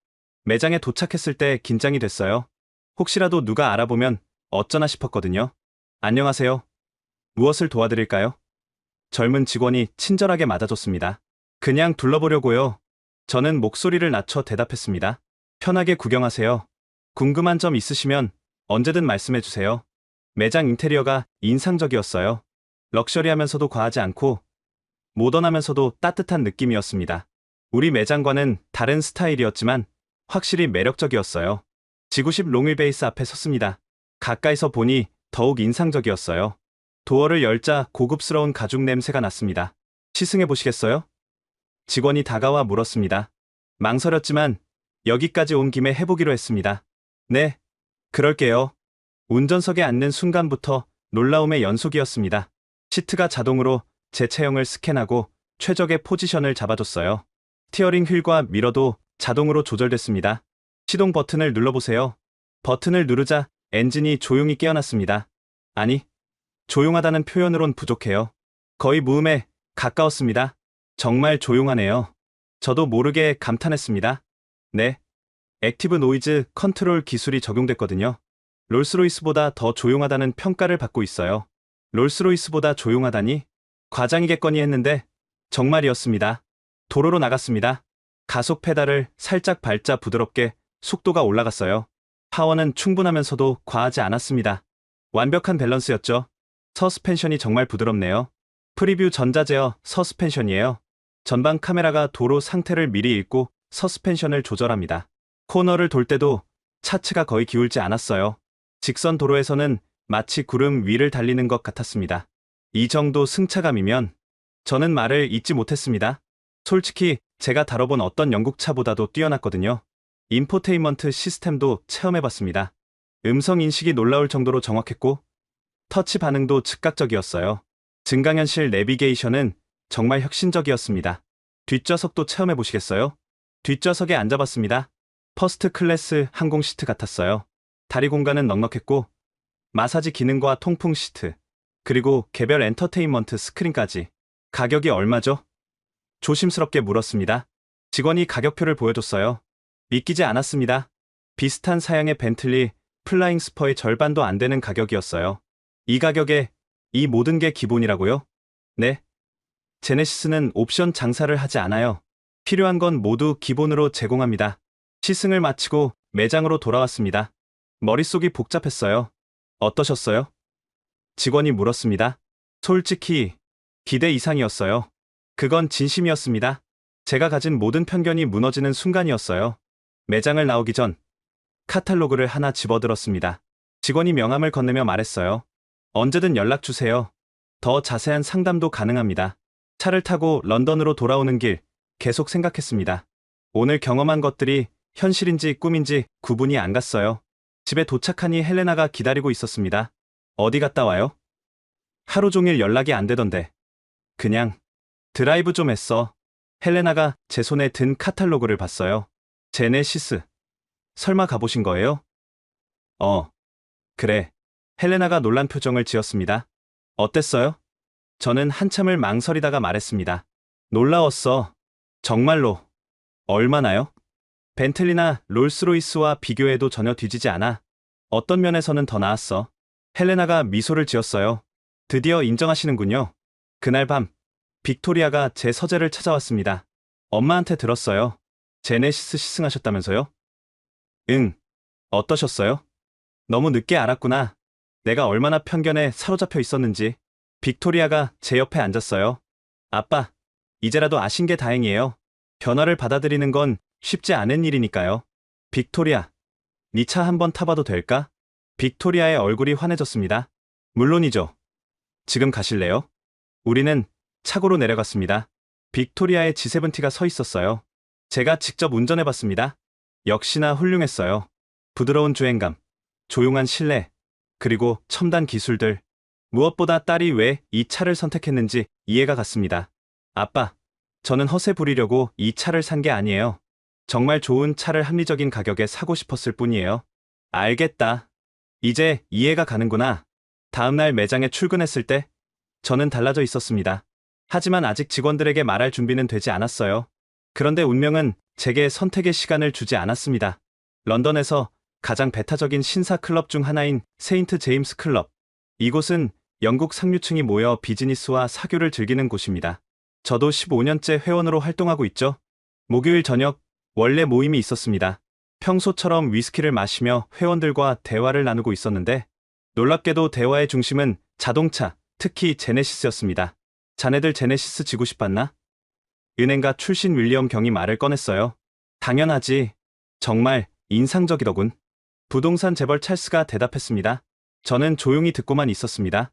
매장에 도착했을 때 긴장이 됐어요. 혹시라도 누가 알아보면 어쩌나 싶었거든요. 안녕하세요. 무엇을 도와드릴까요? 젊은 직원이 친절하게 맞아줬습니다. 그냥 둘러보려고요. 저는 목소리를 낮춰 대답했습니다. 편하게 구경하세요. 궁금한 점 있으시면 언제든 말씀해 주세요. 매장 인테리어가 인상적이었어요. 럭셔리하면서도 과하지 않고 모던하면서도 따뜻한 느낌이었습니다. 우리 매장과는 다른 스타일이었지만 확실히 매력적이었어요. 지구십 롱휠베이스 앞에 섰습니다. 가까이서 보니 더욱 인상적이었어요. 도어를 열자 고급스러운 가죽 냄새가 났습니다. 시승해 보시겠어요? 직원이 다가와 물었습니다. 망설였지만 여기까지 온 김에 해보기로 했습니다. 네, 그럴게요. 운전석에 앉는 순간부터 놀라움의 연속이었습니다. 시트가 자동으로 제 체형을 스캔하고 최적의 포지션을 잡아줬어요. 스티어링 휠과 미러도 자동으로 조절됐습니다. 시동 버튼을 눌러보세요. 버튼을 누르자 엔진이 조용히 깨어났습니다. 아니, 조용하다는 표현으론 부족해요. 거의 무음에 가까웠습니다. 정말 조용하네요. 저도 모르게 감탄했습니다. 네, 액티브 노이즈 컨트롤 기술이 적용됐거든요. 롤스로이스보다 더 조용하다는 평가를 받고 있어요. 롤스로이스보다 조용하다니? 과장이겠거니 했는데 정말이었습니다. 도로로 나갔습니다. 가속 페달을 살짝 밟자 부드럽게 속도가 올라갔어요. 파워는 충분하면서도 과하지 않았습니다. 완벽한 밸런스였죠. 서스펜션이 정말 부드럽네요. 프리뷰 전자제어 서스펜션이에요. 전방 카메라가 도로 상태를 미리 읽고 서스펜션을 조절합니다. 코너를 돌 때도 차체가 거의 기울지 않았어요. 직선 도로에서는 마치 구름 위를 달리는 것 같았습니다. 이 정도 승차감이면 저는 말을 잇지 못했습니다. 솔직히 제가 다뤄본 어떤 영국 차보다도 뛰어났거든요. 인포테인먼트 시스템도 체험해봤습니다. 음성 인식이 놀라울 정도로 정확했고 터치 반응도 즉각적이었어요. 증강현실 내비게이션은 정말 혁신적이었습니다. 뒷좌석도 체험해보시겠어요? 뒷좌석에 앉아봤습니다. 퍼스트 클래스 항공 시트 같았어요. 다리 공간은 넉넉했고 마사지 기능과 통풍 시트, 그리고 개별 엔터테인먼트 스크린까지. 가격이 얼마죠? 조심스럽게 물었습니다. 직원이 가격표를 보여줬어요. 믿기지 않았습니다. 비슷한 사양의 벤틀리 플라잉 스퍼의 절반도 안 되는 가격이었어요. 이 가격에 이 모든 게 기본이라고요? 네. 제네시스는 옵션 장사를 하지 않아요. 필요한 건 모두 기본으로 제공합니다. 시승을 마치고 매장으로 돌아왔습니다. 머릿속이 복잡했어요. 어떠셨어요? 직원이 물었습니다. 솔직히 기대 이상이었어요. 그건 진심이었습니다. 제가 가진 모든 편견이 무너지는 순간이었어요. 매장을 나오기 전 카탈로그를 하나 집어들었습니다. 직원이 명함을 건네며 말했어요. 언제든 연락 주세요. 더 자세한 상담도 가능합니다. 차를 타고 런던으로 돌아오는 길 계속 생각했습니다. 오늘 경험한 것들이 현실인지 꿈인지 구분이 안 갔어요. 집에 도착하니 헬레나가 기다리고 있었습니다. 어디 갔다 와요? 하루 종일 연락이 안 되던데. 그냥 드라이브 좀 했어. 헬레나가 제 손에 든 카탈로그를 봤어요. 제네시스. 설마 가보신 거예요? 그래. 헬레나가 놀란 표정을 지었습니다. 어땠어요? 저는 한참을 망설이다가 말했습니다. 놀라웠어. 정말로. 얼마나요? 벤틀리나 롤스로이스와 비교해도 전혀 뒤지지 않아. 어떤 면에서는 더 나았어. 헬레나가 미소를 지었어요. 드디어 인정하시는군요. 그날 밤 빅토리아가 제 서재를 찾아왔습니다. 엄마한테 들었어요. 제네시스 시승하셨다면서요? 응. 어떠셨어요? 너무 늦게 알았구나. 내가 얼마나 편견에 사로잡혀 있었는지. 빅토리아가 제 옆에 앉았어요. 아빠, 이제라도 아신 게 다행이에요. 변화를 받아들이는 건 쉽지 않은 일이니까요. 빅토리아, 네 차 한번 타봐도 될까? 빅토리아의 얼굴이 환해졌습니다. 물론이죠. 지금 가실래요? 우리는 차고로 내려갔습니다. 빅토리아의 G70가 서 있었어요. 제가 직접 운전해봤습니다. 역시나 훌륭했어요. 부드러운 주행감, 조용한 실내, 그리고 첨단 기술들. 무엇보다 딸이 왜 이 차를 선택했는지 이해가 갔습니다. 아빠, 저는 허세 부리려고 이 차를 산 게 아니에요. 정말 좋은 차를 합리적인 가격에 사고 싶었을 뿐이에요. 알겠다. 이제 이해가 가는구나. 다음날 매장에 출근했을 때 저는 달라져 있었습니다. 하지만 아직 직원들에게 말할 준비는 되지 않았어요. 그런데 운명은 제게 선택의 시간을 주지 않았습니다. 런던에서 가장 배타적인 신사 클럽 중 하나인 세인트 제임스 클럽. 이곳은 영국 상류층이 모여 비즈니스와 사교를 즐기는 곳입니다. 저도 15년째 회원으로 활동하고 있죠. 목요일 저녁 원래 모임이 있었습니다. 평소처럼 위스키를 마시며 회원들과 대화를 나누고 있었는데 놀랍게도 대화의 중심은 자동차, 특히 제네시스였습니다. 자네들 제네시스 지고 싶었나? 은행가 출신 윌리엄 경이 말을 꺼냈어요. 당연하지. 정말 인상적이더군. 부동산 재벌 찰스가 대답했습니다. 저는 조용히 듣고만 있었습니다.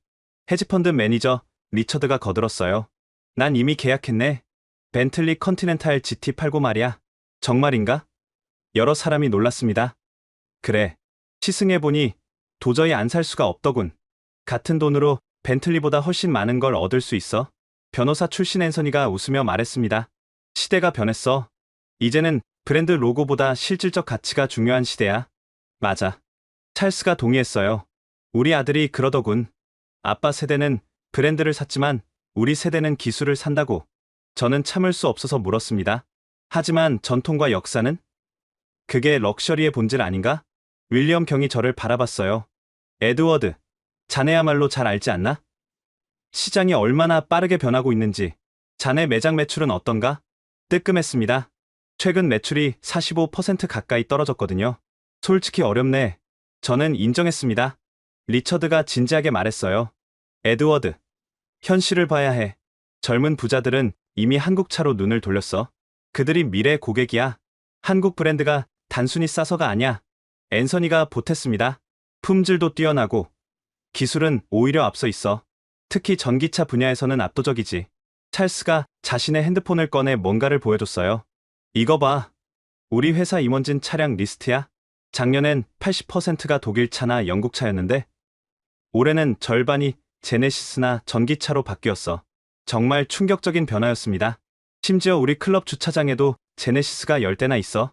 헤지펀드 매니저 리처드가 거들었어요. 난 이미 계약했네. 벤틀리 컨티넨탈 GT89 말이야. 정말인가? 여러 사람이 놀랐습니다. 그래. 시승해보니 도저히 안 살 수가 없더군. 같은 돈으로 벤틀리보다 훨씬 많은 걸 얻을 수 있어. 변호사 출신 앤서니가 웃으며 말했습니다. 시대가 변했어. 이제는 브랜드 로고보다 실질적 가치가 중요한 시대야. 맞아. 찰스가 동의했어요. 우리 아들이 그러더군. 아빠 세대는 브랜드를 샀지만 우리 세대는 기술을 산다고. 저는 참을 수 없어서 물었습니다. 하지만 전통과 역사는? 그게 럭셔리의 본질 아닌가? 윌리엄 경이 저를 바라봤어요. 에드워드, 자네야말로 잘 알지 않나? 시장이 얼마나 빠르게 변하고 있는지. 자네 매장 매출은 어떤가? 뜨끔했습니다. 최근 매출이 45% 가까이 떨어졌거든요. 솔직히 어렵네. 저는 인정했습니다. 리처드가 진지하게 말했어요. 에드워드, 현실을 봐야 해. 젊은 부자들은 이미 한국차로 눈을 돌렸어. 그들이 미래 고객이야. 한국 브랜드가 단순히 싸서가 아니야. 앤서니가 보탰습니다. 품질도 뛰어나고 기술은 오히려 앞서 있어. 특히 전기차 분야에서는 압도적이지. 찰스가 자신의 핸드폰을 꺼내 뭔가를 보여줬어요. 이거 봐. 우리 회사 임원진 차량 리스트야. 작년엔 80%가 독일차나 영국차였는데 올해는 절반이 제네시스나 전기차로 바뀌었어. 정말 충격적인 변화였습니다. 심지어 우리 클럽 주차장에도 제네시스가 10대나 있어.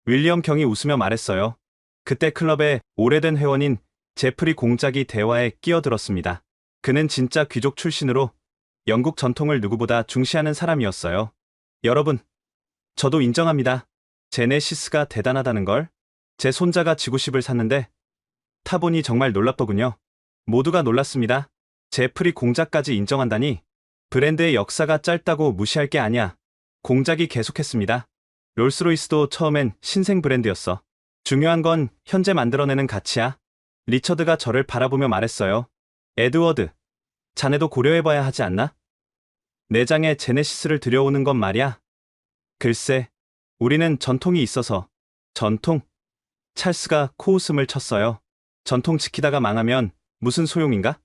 윌리엄 경이 웃으며 말했어요. 그때 클럽의 오래된 회원인 제프리 공작이 대화에 끼어들었습니다. 그는 진짜 귀족 출신으로 영국 전통을 누구보다 중시하는 사람이었어요. 여러분, 저도 인정합니다. 제네시스가 대단하다는 걸. 제 손자가 지구십을 샀는데 타보니 정말 놀랍더군요. 모두가 놀랐습니다. 제프리 공작까지 인정한다니. 브랜드의 역사가 짧다고 무시할 게 아니야. 공작이 계속했습니다. 롤스로이스도 처음엔 신생 브랜드였어. 중요한 건 현재 만들어내는 가치야. 리처드가 저를 바라보며 말했어요. 에드워드, 자네도 고려해봐야 하지 않나? 내장에 제네시스를 들여오는 건 말이야. 글쎄, 우리는 전통이 있어서. 전통? 찰스가 코웃음을 쳤어요. 전통 지키다가 망하면 무슨 소용인가?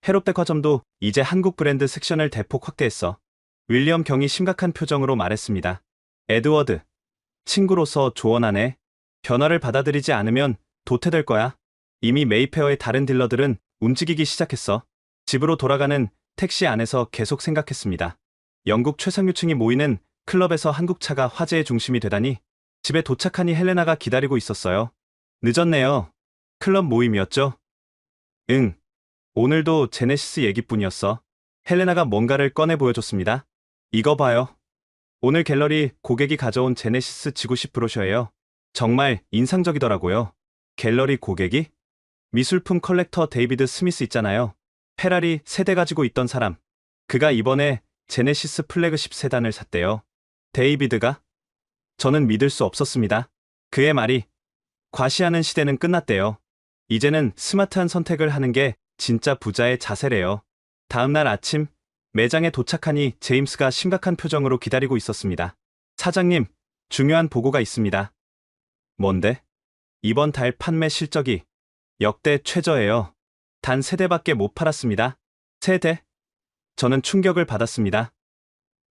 해롭백화점도 이제 한국 브랜드 섹션을 대폭 확대했어. 윌리엄 경이 심각한 표정으로 말했습니다. 에드워드, 친구로서 조언하네. 변화를 받아들이지 않으면 도태될 거야. 이미 메이페어의 다른 딜러들은 움직이기 시작했어. 집으로 돌아가는 택시 안에서 계속 생각했습니다. 영국 최상류층이 모이는 클럽에서 한국차가 화제의 중심이 되다니. 집에 도착하니 헬레나가 기다리고 있었어요. 늦었네요. 클럽 모임이었죠? 응. 오늘도 제네시스 얘기뿐이었어. 헬레나가 뭔가를 꺼내 보여줬습니다. 이거 봐요. 오늘 갤러리 고객이 가져온 제네시스 지구십 브로셔예요. 정말 인상적이더라고요. 갤러리 고객이? 미술품 컬렉터 데이비드 스미스 있잖아요. 페라리 세대 가지고 있던 사람. 그가 이번에 제네시스 플래그십 세단을 샀대요. 데이비드가? 저는 믿을 수 없었습니다. 그의 말이 과시하는 시대는 끝났대요. 이제는 스마트한 선택을 하는 게 진짜 부자의 자세래요. 다음날 아침 매장에 도착하니 제임스가 심각한 표정으로 기다리고 있었습니다. 사장님, 중요한 보고가 있습니다. 뭔데? 이번 달 판매 실적이 역대 최저예요. 단 3대밖에 못 팔았습니다. 3대? 저는 충격을 받았습니다.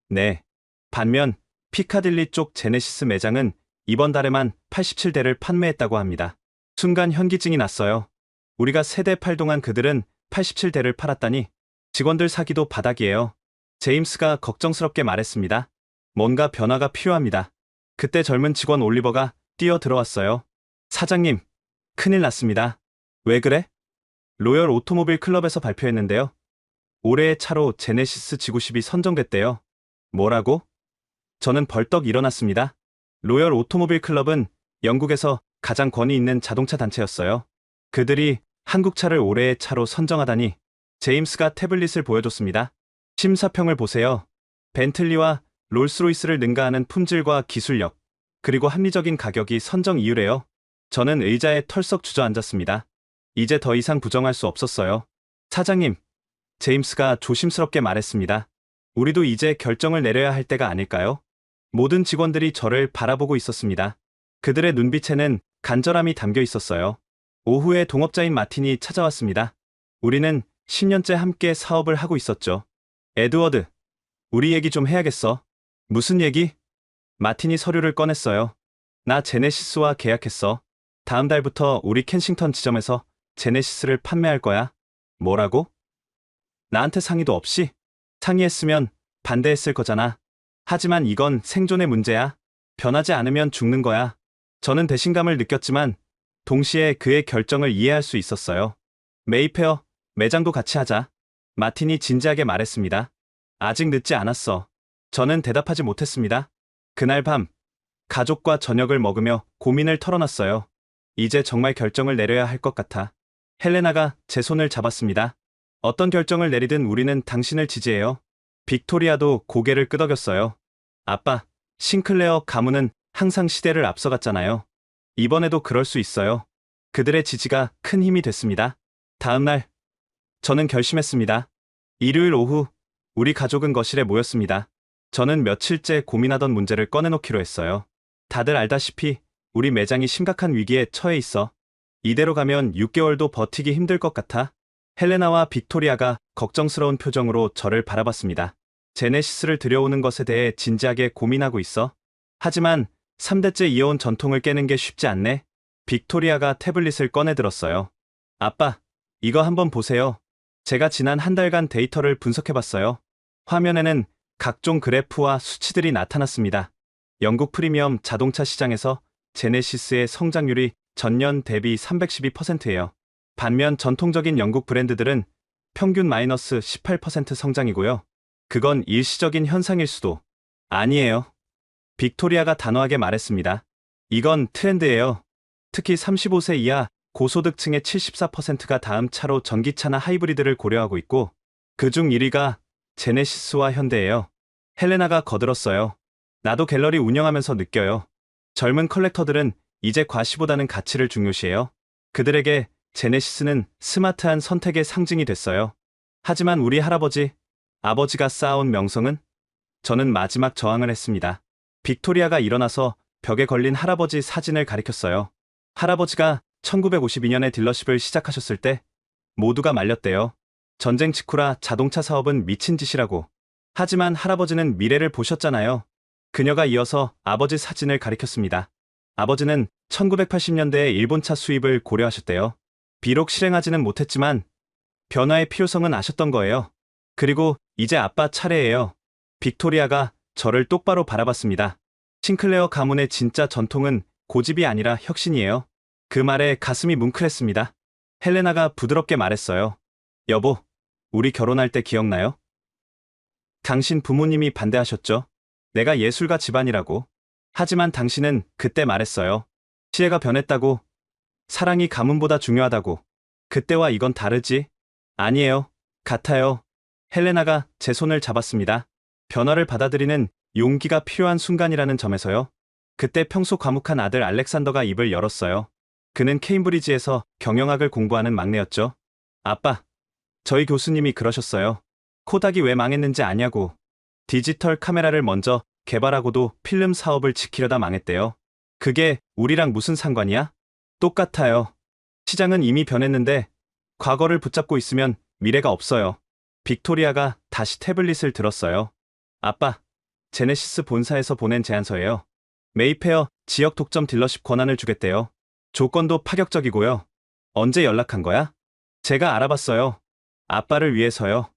네. 반면 피카딜리 쪽 제네시스 매장은 이번 달에만 87대를 판매했다고 합니다. 순간 현기증이 났어요. 우리가 3대 팔 동안 그들은 87대를 팔았다니. 직원들 사기도 바닥이에요. 제임스가 걱정스럽게 말했습니다. 뭔가 변화가 필요합니다. 그때 젊은 직원 올리버가 뛰어 들어왔어요. 사장님, 큰일 났습니다. 왜 그래? 로열 오토모빌 클럽에서 발표했는데요. 올해의 차로 제네시스 지구십이 선정됐대요. 뭐라고? 저는 벌떡 일어났습니다. 로열 오토모빌 클럽은 영국에서 가장 권위 있는 자동차 단체였어요. 그들이 한국차를 올해의 차로 선정하다니. 제임스가 태블릿을 보여줬습니다. 심사평을 보세요. 벤틀리와 롤스로이스를 능가하는 품질과 기술력, 그리고 합리적인 가격이 선정 이유래요. 저는 의자에 털썩 주저앉았습니다. 이제 더 이상 부정할 수 없었어요. 사장님, 제임스가 조심스럽게 말했습니다. 우리도 이제 결정을 내려야 할 때가 아닐까요? 모든 직원들이 저를 바라보고 있었습니다. 그들의 눈빛에는 간절함이 담겨 있었어요. 오후에 동업자인 마틴이 찾아왔습니다. 우리는 10년째 함께 사업을 하고 있었죠. 에드워드, 우리 얘기 좀 해야겠어. 무슨 얘기? 마틴이 서류를 꺼냈어요. 나 제네시스와 계약했어. 다음 달부터 우리 켄싱턴 지점에서 제네시스를 판매할 거야. 뭐라고? 나한테 상의도 없이? 상의했으면 반대했을 거잖아. 하지만 이건 생존의 문제야. 변하지 않으면 죽는 거야. 저는 배신감을 느꼈지만 동시에 그의 결정을 이해할 수 있었어요. 메이페어, 매장도 같이 하자. 마틴이 진지하게 말했습니다. 아직 늦지 않았어. 저는 대답하지 못했습니다. 그날 밤, 가족과 저녁을 먹으며 고민을 털어놨어요. 이제 정말 결정을 내려야 할 것 같아. 헬레나가 제 손을 잡았습니다. 어떤 결정을 내리든 우리는 당신을 지지해요. 빅토리아도 고개를 끄덕였어요. 아빠, 싱클레어 가문은 항상 시대를 앞서갔잖아요. 이번에도 그럴 수 있어요. 그들의 지지가 큰 힘이 됐습니다. 다음 날, 저는 결심했습니다. 일요일 오후, 우리 가족은 거실에 모였습니다. 저는 며칠째 고민하던 문제를 꺼내놓기로 했어요. 다들 알다시피 우리 매장이 심각한 위기에 처해 있어. 이대로 가면 6개월도 버티기 힘들 것 같아. 헬레나와 빅토리아가 걱정스러운 표정으로 저를 바라봤습니다. 제네시스를 들여오는 것에 대해 진지하게 고민하고 있어. 하지만 3대째 이어온 전통을 깨는 게 쉽지 않네. 빅토리아가 태블릿을 꺼내들었어요. 아빠, 이거 한번 보세요. 제가 지난 한 달간 데이터를 분석해봤어요. 화면에는 각종 그래프와 수치들이 나타났습니다. 영국 프리미엄 자동차 시장에서 제네시스의 성장률이 전년 대비 312%예요. 반면 전통적인 영국 브랜드들은 평균 마이너스 18% 성장이고요. 그건 일시적인 현상일 수도. 아니에요. 빅토리아가 단호하게 말했습니다. 이건 트렌드예요. 특히 35세 이하 고소득층의 74%가 다음 차로 전기차나 하이브리드를 고려하고 있고 그중 1위가 제네시스와 현대예요. 헬레나가 거들었어요. 나도 갤러리 운영하면서 느껴요. 젊은 컬렉터들은 이제 과시보다는 가치를 중요시해요. 그들에게 제네시스는 스마트한 선택의 상징이 됐어요. 하지만 우리 할아버지, 아버지가 쌓아온 명성은? 저는 마지막 저항을 했습니다. 빅토리아가 일어나서 벽에 걸린 할아버지 사진을 가리켰어요. 할아버지가 1952년에 딜러십을 시작하셨을 때 모두가 말렸대요. 전쟁 직후라 자동차 사업은 미친 짓이라고. 하지만 할아버지는 미래를 보셨잖아요. 그녀가 이어서 아버지 사진을 가리켰습니다. 아버지는 1980년대에 일본차 수입을 고려하셨대요. 비록 실행하지는 못했지만 변화의 필요성은 아셨던 거예요. 그리고 이제 아빠 차례예요. 빅토리아가 저를 똑바로 바라봤습니다. 싱클레어 가문의 진짜 전통은 고집이 아니라 혁신이에요. 그 말에 가슴이 뭉클했습니다. 헬레나가 부드럽게 말했어요. 여보, 우리 결혼할 때 기억나요? 당신 부모님이 반대하셨죠? 내가 예술가 집안이라고. 하지만 당신은 그때 말했어요. 시대가 변했다고. 사랑이 가문보다 중요하다고. 그때와 이건 다르지? 아니에요. 같아요. 헬레나가 제 손을 잡았습니다. 변화를 받아들이는 용기가 필요한 순간이라는 점에서요. 그때 평소 과묵한 아들 알렉산더가 입을 열었어요. 그는 케임브리지에서 경영학을 공부하는 막내였죠. 아빠, 저희 교수님이 그러셨어요. 코닥이 왜 망했는지 아냐고. 디지털 카메라를 먼저 개발하고도 필름 사업을 지키려다 망했대요. 그게 우리랑 무슨 상관이야? 똑같아요. 시장은 이미 변했는데 과거를 붙잡고 있으면 미래가 없어요. 빅토리아가 다시 태블릿을 들었어요. 아빠, 제네시스 본사에서 보낸 제안서예요. 메이페어 지역 독점 딜러십 권한을 주겠대요. 조건도 파격적이고요. 언제 연락한 거야? 제가 알아봤어요. 아빠를 위해서요.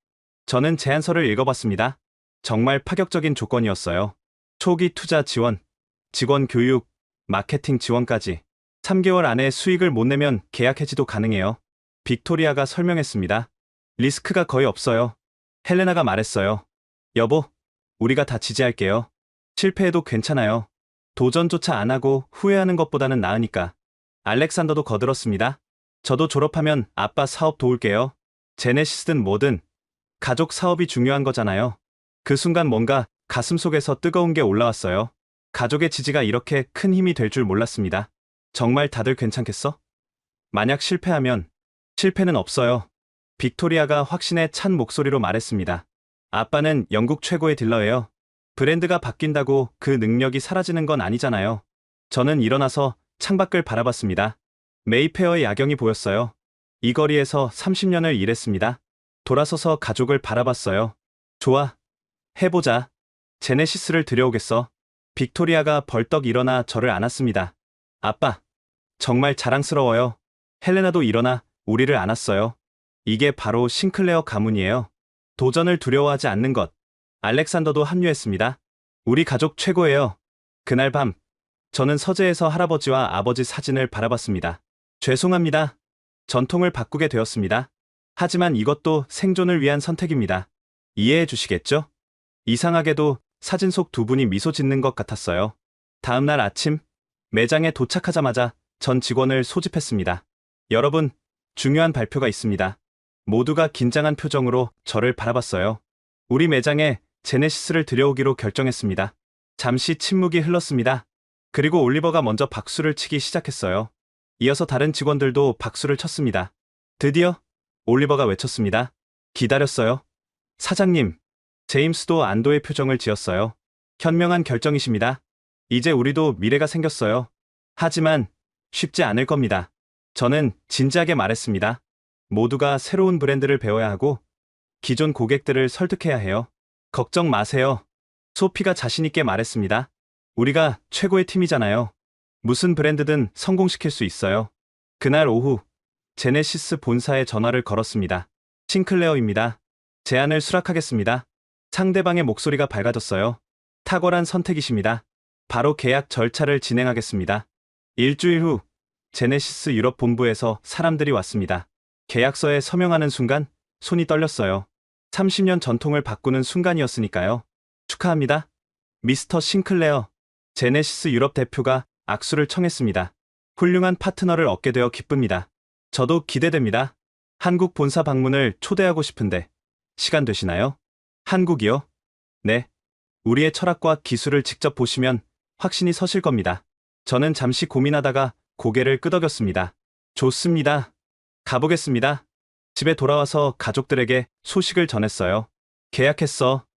저는 제안서를 읽어봤습니다. 정말 파격적인 조건이었어요. 초기 투자 지원, 직원 교육, 마케팅 지원까지. 3개월 안에 수익을 못 내면 계약 해지도 가능해요. 빅토리아가 설명했습니다. 리스크가 거의 없어요. 헬레나가 말했어요. 여보, 우리가 다 지지할게요. 실패해도 괜찮아요. 도전조차 안 하고 후회하는 것보다는 나으니까. 알렉산더도 거들었습니다. 저도 졸업하면 아빠 사업 도울게요. 제네시스든 뭐든 가족 사업이 중요한 거잖아요. 그 순간 뭔가 가슴속에서 뜨거운 게 올라왔어요. 가족의 지지가 이렇게 큰 힘이 될 줄 몰랐습니다. 정말 다들 괜찮겠어? 만약 실패하면 실패는 없어요. 빅토리아가 확신에 찬 목소리로 말했습니다. 아빠는 영국 최고의 딜러예요. 브랜드가 바뀐다고 그 능력이 사라지는 건 아니잖아요. 저는 일어나서 창밖을 바라봤습니다. 메이페어의 야경이 보였어요. 이 거리에서 30년을 일했습니다. 돌아서서 가족을 바라봤어요. 좋아. 해보자. 제네시스를 들여오겠어. 빅토리아가 벌떡 일어나 저를 안았습니다. 아빠, 정말 자랑스러워요. 헬레나도 일어나 우리를 안았어요. 이게 바로 싱클레어 가문이에요. 도전을 두려워하지 않는 것. 알렉산더도 합류했습니다. 우리 가족 최고예요. 그날 밤, 저는 서재에서 할아버지와 아버지 사진을 바라봤습니다. 죄송합니다. 전통을 바꾸게 되었습니다. 하지만 이것도 생존을 위한 선택입니다. 이해해 주시겠죠? 이상하게도 사진 속 두 분이 미소 짓는 것 같았어요. 다음 날 아침, 매장에 도착하자마자 전 직원을 소집했습니다. 여러분, 중요한 발표가 있습니다. 모두가 긴장한 표정으로 저를 바라봤어요. 우리 매장에 제네시스를 들여오기로 결정했습니다. 잠시 침묵이 흘렀습니다. 그리고 올리버가 먼저 박수를 치기 시작했어요. 이어서 다른 직원들도 박수를 쳤습니다. 드디어 올리버가 외쳤습니다. 기다렸어요. 사장님, 제임스도 안도의 표정을 지었어요. 현명한 결정이십니다. 이제 우리도 미래가 생겼어요. 하지만 쉽지 않을 겁니다. 저는 진지하게 말했습니다. 모두가 새로운 브랜드를 배워야 하고 기존 고객들을 설득해야 해요. 걱정 마세요. 소피가 자신있게 말했습니다. 우리가 최고의 팀이잖아요. 무슨 브랜드든 성공시킬 수 있어요. 그날 오후, 제네시스 본사에 전화를 걸었습니다. 싱클레어입니다. 제안을 수락하겠습니다. 상대방의 목소리가 밝아졌어요. 탁월한 선택이십니다. 바로 계약 절차를 진행하겠습니다. 일주일 후, 제네시스 유럽 본부에서 사람들이 왔습니다. 계약서에 서명하는 순간 손이 떨렸어요. 30년 전통을 바꾸는 순간이었으니까요. 축하합니다. 미스터 싱클레어. 제네시스 유럽 대표가 악수를 청했습니다. 훌륭한 파트너를 얻게 되어 기쁩니다. 저도 기대됩니다. 한국 본사 방문을 초대하고 싶은데 시간 되시나요? 한국이요? 네. 우리의 철학과 기술을 직접 보시면 확신이 서실 겁니다. 저는 잠시 고민하다가 고개를 끄덕였습니다. 좋습니다. 가보겠습니다. 집에 돌아와서 가족들에게 소식을 전했어요. 계약했어.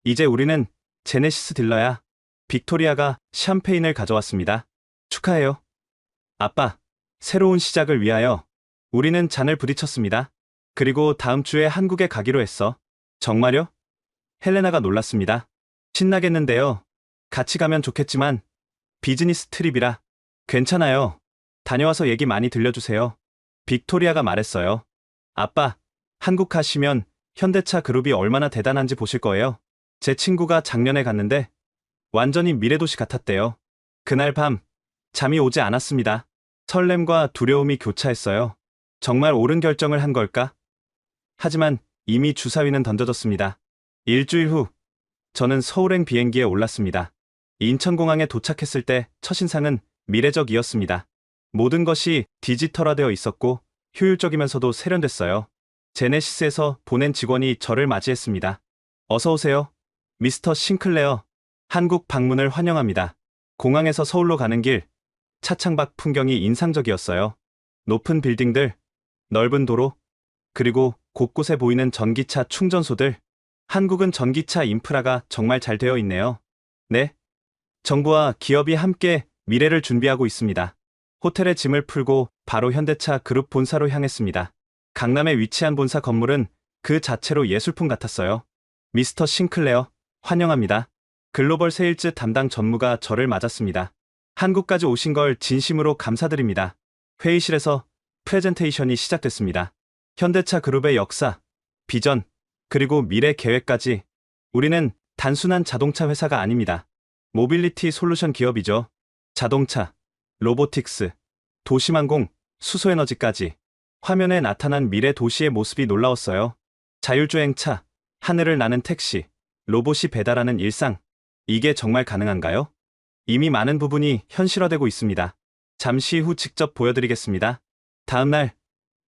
이제 우리는 제네시스 딜러야. 빅토리아가 샴페인을 가져왔습니다. 축하해요. 아빠, 새로운 시작을 위하여 우리는 잔을 부딪혔습니다. 그리고 다음 주에 한국에 가기로 했어. 정말요? 헬레나가 놀랐습니다. 신나겠는데요. 같이 가면 좋겠지만 비즈니스 트립이라. 괜찮아요. 다녀와서 얘기 많이 들려주세요. 빅토리아가 말했어요. 아빠, 한국 가시면 현대차 그룹이 얼마나 대단한지 보실 거예요. 제 친구가 작년에 갔는데 완전히 미래도시 같았대요. 그날 밤 잠이 오지 않았습니다. 설렘과 두려움이 교차했어요. 정말 옳은 결정을 한 걸까? 하지만 이미 주사위는 던져졌습니다. 일주일 후, 저는 서울행 비행기에 올랐습니다. 인천공항에 도착했을 때 첫인상은 미래적이었습니다. 모든 것이 디지털화되어 있었고 효율적이면서도 세련됐어요. 제네시스에서 보낸 직원이 저를 맞이했습니다. 어서 오세요. 미스터 싱클레어. 한국 방문을 환영합니다. 공항에서 서울로 가는 길, 차창밖 풍경이 인상적이었어요. 높은 빌딩들, 넓은 도로, 그리고 곳곳에 보이는 전기차 충전소들. 한국은 전기차 인프라가 정말 잘 되어 있네요. 네. 정부와 기업이 함께 미래를 준비하고 있습니다. 호텔에 짐을 풀고 바로 현대차 그룹 본사로 향했습니다. 강남에 위치한 본사 건물은 그 자체로 예술품 같았어요. 미스터 싱클레어, 환영합니다. 글로벌 세일즈 담당 전무가 저를 맞았습니다. 한국까지 오신 걸 진심으로 감사드립니다. 회의실에서 프레젠테이션이 시작됐습니다. 현대차 그룹의 역사, 비전, 그리고 미래 계획까지. 우리는 단순한 자동차 회사가 아닙니다. 모빌리티 솔루션 기업이죠. 자동차, 로보틱스, 도심항공, 수소에너지까지. 화면에 나타난 미래 도시의 모습이 놀라웠어요. 자율주행차, 하늘을 나는 택시, 로봇이 배달하는 일상. 이게 정말 가능한가요? 이미 많은 부분이 현실화되고 있습니다. 잠시 후 직접 보여드리겠습니다. 다음 날,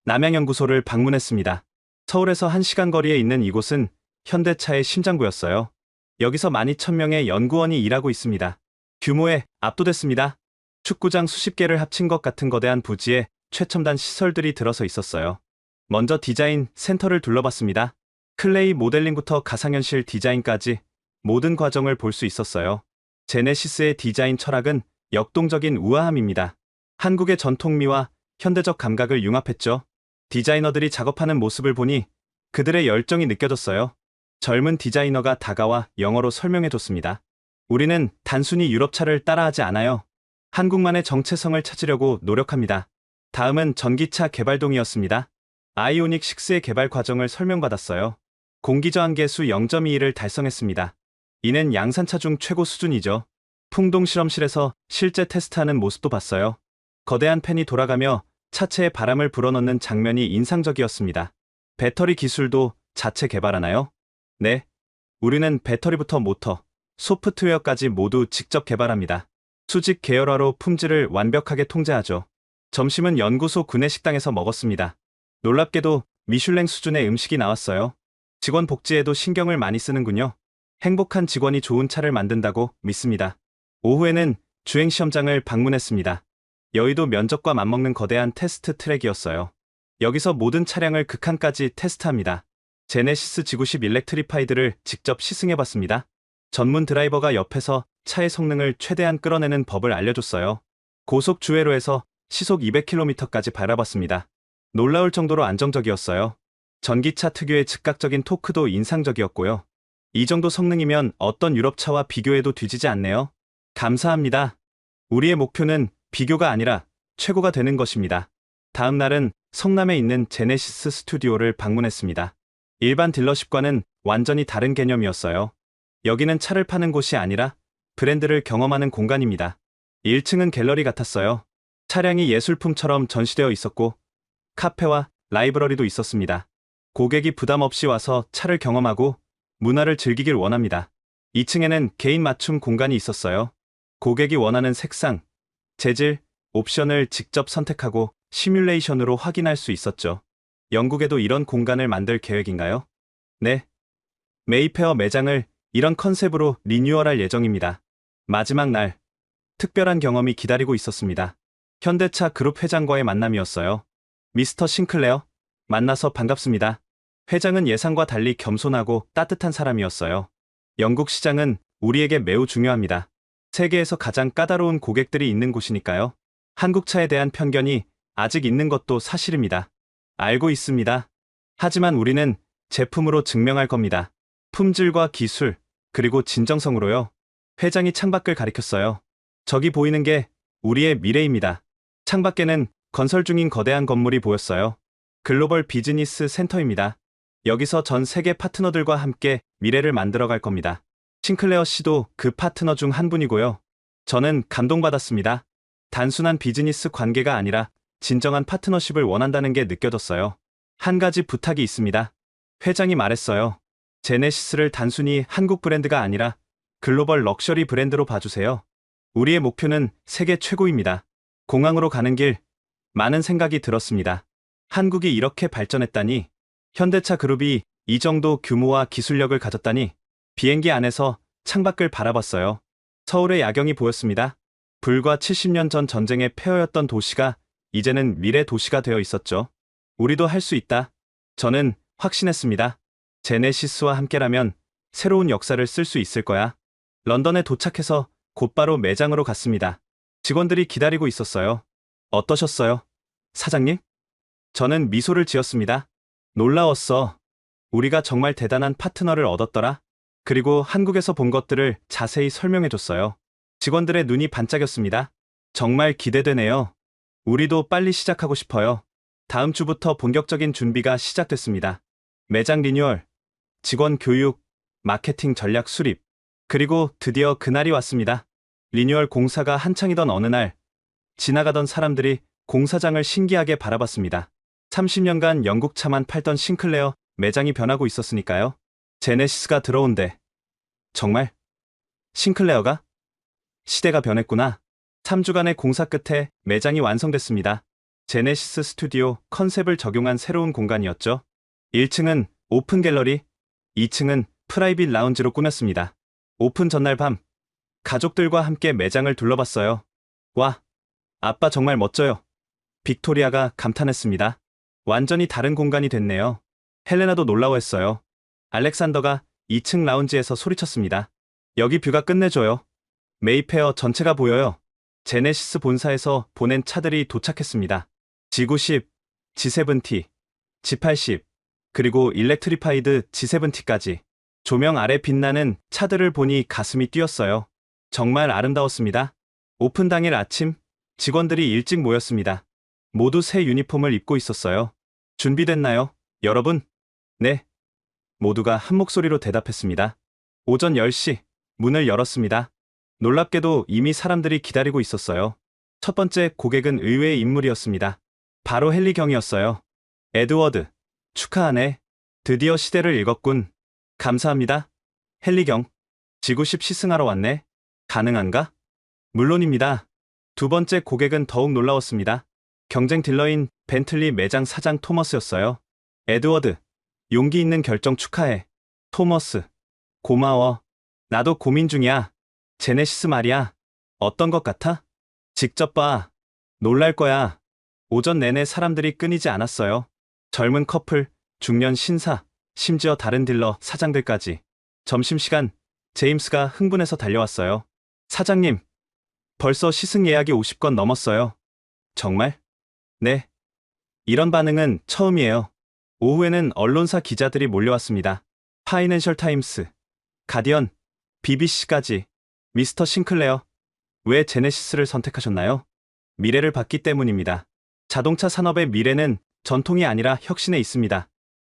남양연구소를 방문했습니다. 서울에서 1시간 거리에 있는 이곳은 현대차의 심장부였어요. 여기서 12,000명의 연구원이 일하고 있습니다. 규모에 압도됐습니다. 축구장 수십 개를 합친 것 같은 거대한 부지에 최첨단 시설들이 들어서 있었어요. 먼저 디자인 센터를 둘러봤습니다. 클레이 모델링부터 가상현실 디자인까지 모든 과정을 볼 수 있었어요. 제네시스의 디자인 철학은 역동적인 우아함입니다. 한국의 전통미와 현대적 감각을 융합했죠. 디자이너들이 작업하는 모습을 보니 그들의 열정이 느껴졌어요. 젊은 디자이너가 다가와 영어로 설명해줬습니다. 우리는 단순히 유럽차를 따라하지 않아요. 한국만의 정체성을 찾으려고 노력합니다. 다음은 전기차 개발동이었습니다. 아이오닉 6의 개발 과정을 설명받았어요. 공기저항계수 0.21을 달성했습니다. 이는 양산차 중 최고 수준이죠. 풍동 실험실에서 실제 테스트하는 모습도 봤어요. 거대한 팬이 돌아가며 차체에 바람을 불어넣는 장면이 인상적이었습니다. 배터리 기술도 자체 개발하나요? 네. 우리는 배터리부터 모터, 소프트웨어까지 모두 직접 개발합니다. 수직 계열화로 품질을 완벽하게 통제하죠. 점심은 연구소 구내식당에서 먹었습니다. 놀랍게도 미슐랭 수준의 음식이 나왔어요. 직원 복지에도 신경을 많이 쓰는군요. 행복한 직원이 좋은 차를 만든다고 믿습니다. 오후에는 주행시험장을 방문했습니다. 여의도 면적과 맞먹는 거대한 테스트 트랙이었어요. 여기서 모든 차량을 극한까지 테스트합니다. 제네시스 G90 일렉트리파이드를 직접 시승해봤습니다. 전문 드라이버가 옆에서 차의 성능을 최대한 끌어내는 법을 알려줬어요. 고속 주회로에서 시속 200km까지 밟아봤습니다. 놀라울 정도로 안정적이었어요. 전기차 특유의 즉각적인 토크도 인상적이었고요. 이 정도 성능이면 어떤 유럽차와 비교해도 뒤지지 않네요. 감사합니다. 우리의 목표는 비교가 아니라 최고가 되는 것입니다. 다음 날은 성남에 있는 제네시스 스튜디오를 방문했습니다. 일반 딜러십과는 완전히 다른 개념이었어요. 여기는 차를 파는 곳이 아니라 브랜드를 경험하는 공간입니다. 1층은 갤러리 같았어요. 차량이 예술품처럼 전시되어 있었고 카페와 라이브러리도 있었습니다. 고객이 부담 없이 와서 차를 경험하고 문화를 즐기길 원합니다. 2층에는 개인 맞춤 공간이 있었어요. 고객이 원하는 색상, 재질, 옵션을 직접 선택하고 시뮬레이션으로 확인할 수 있었죠. 영국에도 이런 공간을 만들 계획인가요? 네. 메이페어 매장을 이런 컨셉으로 리뉴얼할 예정입니다. 마지막 날, 특별한 경험이 기다리고 있었습니다. 현대차 그룹 회장과의 만남이었어요. 미스터 싱클레어, 만나서 반갑습니다. 회장은 예상과 달리 겸손하고 따뜻한 사람이었어요. 영국 시장은 우리에게 매우 중요합니다. 세계에서 가장 까다로운 고객들이 있는 곳이니까요. 한국 차에 대한 편견이 아직 있는 것도 사실입니다. 알고 있습니다. 하지만 우리는 제품으로 증명할 겁니다. 품질과 기술, 그리고 진정성으로요. 회장이 창밖을 가리켰어요. 저기 보이는 게 우리의 미래입니다. 창밖에는 건설 중인 거대한 건물이 보였어요. 글로벌 비즈니스 센터입니다. 여기서 전 세계 파트너들과 함께 미래를 만들어갈 겁니다. 싱클레어 씨도 그 파트너 중 한 분이고요. 저는 감동받았습니다. 단순한 비즈니스 관계가 아니라 진정한 파트너십을 원한다는 게 느껴졌어요. 한 가지 부탁이 있습니다. 회장이 말했어요. 제네시스를 단순히 한국 브랜드가 아니라 글로벌 럭셔리 브랜드로 봐주세요. 우리의 목표는 세계 최고입니다. 공항으로 가는 길, 많은 생각이 들었습니다. 한국이 이렇게 발전했다니, 현대차 그룹이 이 정도 규모와 기술력을 가졌다니, 비행기 안에서 창밖을 바라봤어요. 서울의 야경이 보였습니다. 불과 70년 전 전쟁의 폐허였던 도시가 이제는 미래 도시가 되어 있었죠. 우리도 할 수 있다. 저는 확신했습니다. 제네시스와 함께라면 새로운 역사를 쓸 수 있을 거야. 런던에 도착해서 곧바로 매장으로 갔습니다. 직원들이 기다리고 있었어요. 어떠셨어요? 사장님? 저는 미소를 지었습니다. 놀라웠어. 우리가 정말 대단한 파트너를 얻었더라. 그리고 한국에서 본 것들을 자세히 설명해줬어요. 직원들의 눈이 반짝였습니다. 정말 기대되네요. 우리도 빨리 시작하고 싶어요. 다음 주부터 본격적인 준비가 시작됐습니다. 매장 리뉴얼, 직원 교육, 마케팅 전략 수립, 그리고 드디어 그날이 왔습니다. 리뉴얼 공사가 한창이던 어느 날, 지나가던 사람들이 공사장을 신기하게 바라봤습니다. 30년간 영국 차만 팔던 싱클레어 매장이 변하고 있었으니까요. 제네시스가 들어온대. 정말? 싱클레어가? 시대가 변했구나. 3주간의 공사 끝에 매장이 완성됐습니다. 제네시스 스튜디오 컨셉을 적용한 새로운 공간이었죠. 1층은 오픈 갤러리, 2층은 프라이빗 라운지로 꾸몄습니다. 오픈 전날 밤, 가족들과 함께 매장을 둘러봤어요. 와, 아빠 정말 멋져요. 빅토리아가 감탄했습니다. 완전히 다른 공간이 됐네요. 헬레나도 놀라워했어요. 알렉산더가 2층 라운지에서 소리쳤습니다. 여기 뷰가 끝내줘요. 메이페어 전체가 보여요. 제네시스 본사에서 보낸 차들이 도착했습니다. G90, G70, G80, 그리고 일렉트리파이드 G70까지. 조명 아래 빛나는 차들을 보니 가슴이 뛰었어요. 정말 아름다웠습니다. 오픈 당일 아침, 직원들이 일찍 모였습니다. 모두 새 유니폼을 입고 있었어요. 준비됐나요, 여러분? 네. 모두가 한 목소리로 대답했습니다. 오전 10시, 문을 열었습니다. 놀랍게도 이미 사람들이 기다리고 있었어요. 첫 번째 고객은 의외의 인물이었습니다. 바로 헨리 경이었어요. 에드워드, 축하하네. 드디어 시대를 읽었군. 감사합니다. 헨리 경. G90 시승하러 왔네. 가능한가? 물론입니다. 두 번째 고객은 더욱 놀라웠습니다. 경쟁 딜러인 벤틀리 매장 사장 토머스였어요. 에드워드, 용기 있는 결정 축하해. 토머스, 고마워. 나도 고민 중이야. 제네시스 말이야. 어떤 것 같아? 직접 봐. 놀랄 거야. 오전 내내 사람들이 끊이지 않았어요. 젊은 커플, 중년 신사, 심지어 다른 딜러 사장들까지. 점심시간, 제임스가 흥분해서 달려왔어요. 사장님, 벌써 시승 예약이 50건 넘었어요. 정말? 네. 이런 반응은 처음이에요. 오후에는 언론사 기자들이 몰려왔습니다. 파이낸셜 타임스, 가디언, BBC까지. 미스터 싱클레어, 왜 제네시스를 선택하셨나요? 미래를 봤기 때문입니다. 자동차 산업의 미래는 전통이 아니라 혁신에 있습니다.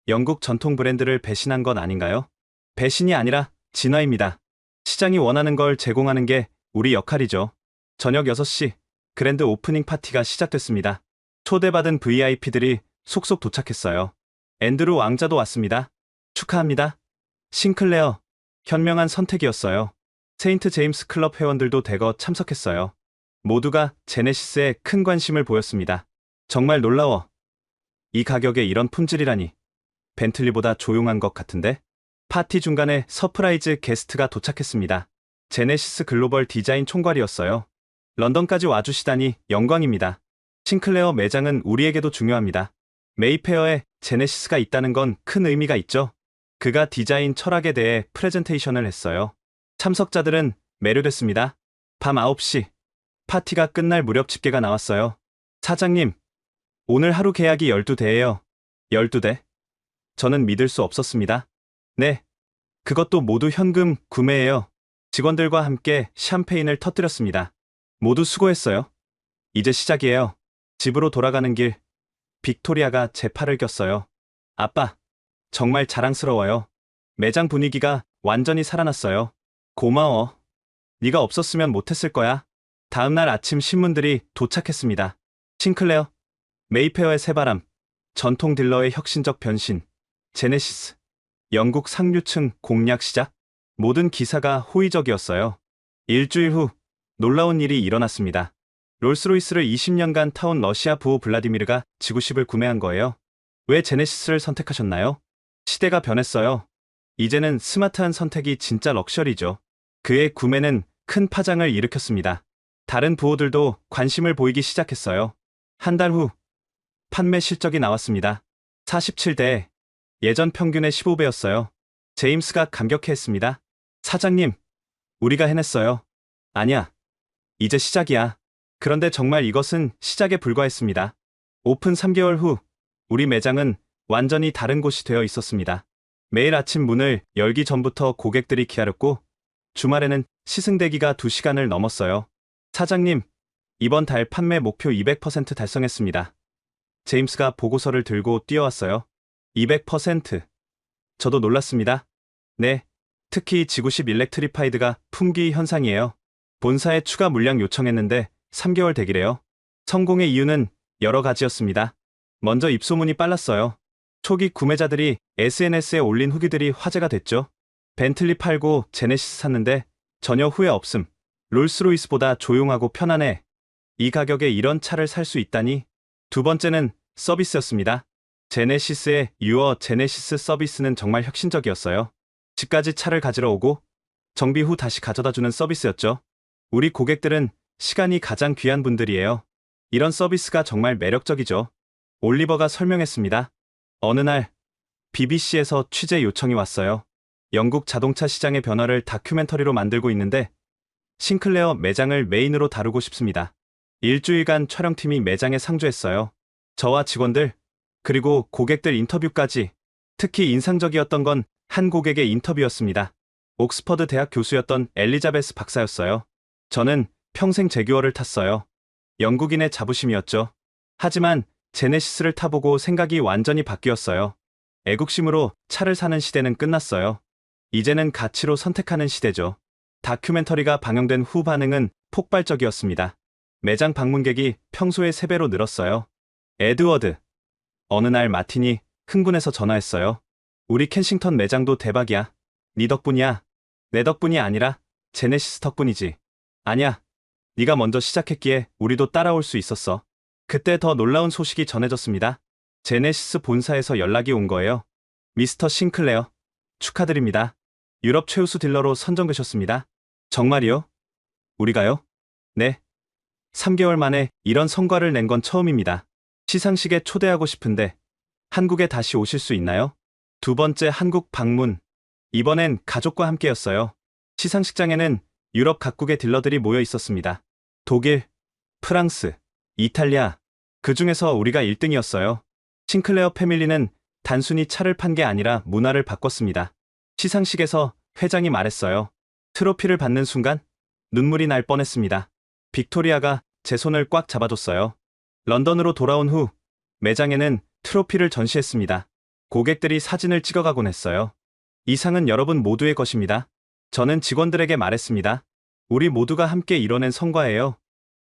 영국 전통 브랜드를 배신한 건 아닌가요? 배신이 아니라 진화입니다. 시장이 원하는 걸 제공하는 게 우리 역할이죠. 저녁 6시, 그랜드 오프닝 파티가 시작됐습니다. 초대받은 VIP들이 속속 도착했어요. 앤드루 왕자도 왔습니다. 축하합니다. 싱클레어, 현명한 선택이었어요. 세인트 제임스 클럽 회원들도 대거 참석했어요. 모두가 제네시스에 큰 관심을 보였습니다. 정말 놀라워. 이 가격에 이런 품질이라니. 벤틀리보다 조용한 것 같은데? 파티 중간에 서프라이즈 게스트가 도착했습니다. 제네시스 글로벌 디자인 총괄이었어요. 런던까지 와주시다니 영광입니다. 싱클레어 매장은 우리에게도 중요합니다. 메이페어에 제네시스가 있다는 건 큰 의미가 있죠. 그가 디자인 철학에 대해 프레젠테이션을 했어요. 참석자들은 매료됐습니다. 밤 9시, 파티가 끝날 무렵 집계가 나왔어요. 사장님, 오늘 하루 계약이 12대예요. 12대? 저는 믿을 수 없었습니다. 네, 그것도 모두 현금 구매예요. 직원들과 함께 샴페인을 터뜨렸습니다. 모두 수고했어요. 이제 시작이에요. 집으로 돌아가는 길, 빅토리아가 제 팔을 꼈어요. 아빠, 정말 자랑스러워요. 매장 분위기가 완전히 살아났어요. 고마워. 네가 없었으면 못했을 거야. 다음날 아침 신문들이 도착했습니다. 싱클레어, 메이페어의 새바람, 전통 딜러의 혁신적 변신, 제네시스, 영국 상류층 공략 시작. 모든 기사가 호의적이었어요. 일주일 후 놀라운 일이 일어났습니다. 롤스로이스를 20년간 타온 러시아 부호 블라디미르가 G90을 구매한 거예요. 왜 제네시스를 선택하셨나요? 시대가 변했어요. 이제는 스마트한 선택이 진짜 럭셔리죠. 그의 구매는 큰 파장을 일으켰습니다. 다른 부호들도 관심을 보이기 시작했어요. 한 달 후, 판매 실적이 나왔습니다. 47대, 예전 평균의 15배였어요. 제임스가 감격해했습니다. 사장님, 우리가 해냈어요. 아니야, 이제 시작이야. 그런데 정말 이것은 시작에 불과했습니다. 오픈 3개월 후, 우리 매장은 완전히 다른 곳이 되어 있었습니다. 매일 아침 문을 열기 전부터 고객들이 기다렸고, 주말에는 시승대기가 2시간을 넘었어요. 사장님, 이번 달 판매 목표 200% 달성했습니다. 제임스가 보고서를 들고 뛰어왔어요. 200%. 저도 놀랐습니다. 네, 특히 G90 일렉트리파이드가 품귀 현상이에요. 본사에 추가 물량 요청했는데 3개월 대기래요. 성공의 이유는 여러 가지였습니다. 먼저 입소문이 빨랐어요. 초기 구매자들이 SNS에 올린 후기들이 화제가 됐죠. 벤틀리 팔고 제네시스 샀는데 전혀 후회 없음. 롤스로이스보다 조용하고 편안해. 이 가격에 이런 차를 살 수 있다니. 두 번째는 서비스였습니다. 제네시스의 유어 제네시스 서비스는 정말 혁신적이었어요. 집까지 차를 가지러 오고 정비 후 다시 가져다주는 서비스였죠. 우리 고객들은 시간이 가장 귀한 분들이에요. 이런 서비스가 정말 매력적이죠. 올리버가 설명했습니다. 어느 날 BBC에서 취재 요청이 왔어요. 영국 자동차 시장의 변화를 다큐멘터리로 만들고 있는데 싱클레어 매장을 메인으로 다루고 싶습니다. 일주일간 촬영팀이 매장에 상주했어요. 저와 직원들, 그리고 고객들 인터뷰까지. 특히 인상적이었던 건 한 고객의 인터뷰였습니다. 옥스퍼드 대학 교수였던 엘리자베스 박사였어요. 저는 평생 제규어를 탔어요. 영국인의 자부심이었죠. 하지만 제네시스를 타보고 생각이 완전히 바뀌었어요. 애국심으로 차를 사는 시대는 끝났어요. 이제는 가치로 선택하는 시대죠. 다큐멘터리가 방영된 후 반응은 폭발적이었습니다. 매장 방문객이 평소의 3배로 늘었어요. 에드워드. 어느 날 마틴이 흥분해서 전화했어요. 우리 켄싱턴 매장도 대박이야. 네 덕분이야. 내 덕분이 아니라 제네시스 덕분이지. 아니야. 네가 먼저 시작했기에 우리도 따라올 수 있었어. 그때 더 놀라운 소식이 전해졌습니다. 제네시스 본사에서 연락이 온 거예요. 미스터 싱클레어, 축하드립니다. 유럽 최우수 딜러로 선정되셨습니다. 정말이요? 우리가요? 네. 3개월 만에 이런 성과를 낸 건 처음입니다. 시상식에 초대하고 싶은데 한국에 다시 오실 수 있나요? 2번째 한국 방문. 이번엔 가족과 함께였어요. 시상식장에는 유럽 각국의 딜러들이 모여 있었습니다. 독일, 프랑스, 이탈리아. 그 중에서 우리가 1등이었어요. 싱클레어 패밀리는 단순히 차를 판 게 아니라 문화를 바꿨습니다. 시상식에서 회장이 말했어요. 트로피를 받는 순간 눈물이 날 뻔했습니다. 빅토리아가 제 손을 꽉 잡아줬어요. 런던으로 돌아온 후 매장에는 트로피를 전시했습니다. 고객들이 사진을 찍어가곤 했어요. 이 상은 여러분 모두의 것입니다. 저는 직원들에게 말했습니다. 우리 모두가 함께 이뤄낸 성과예요.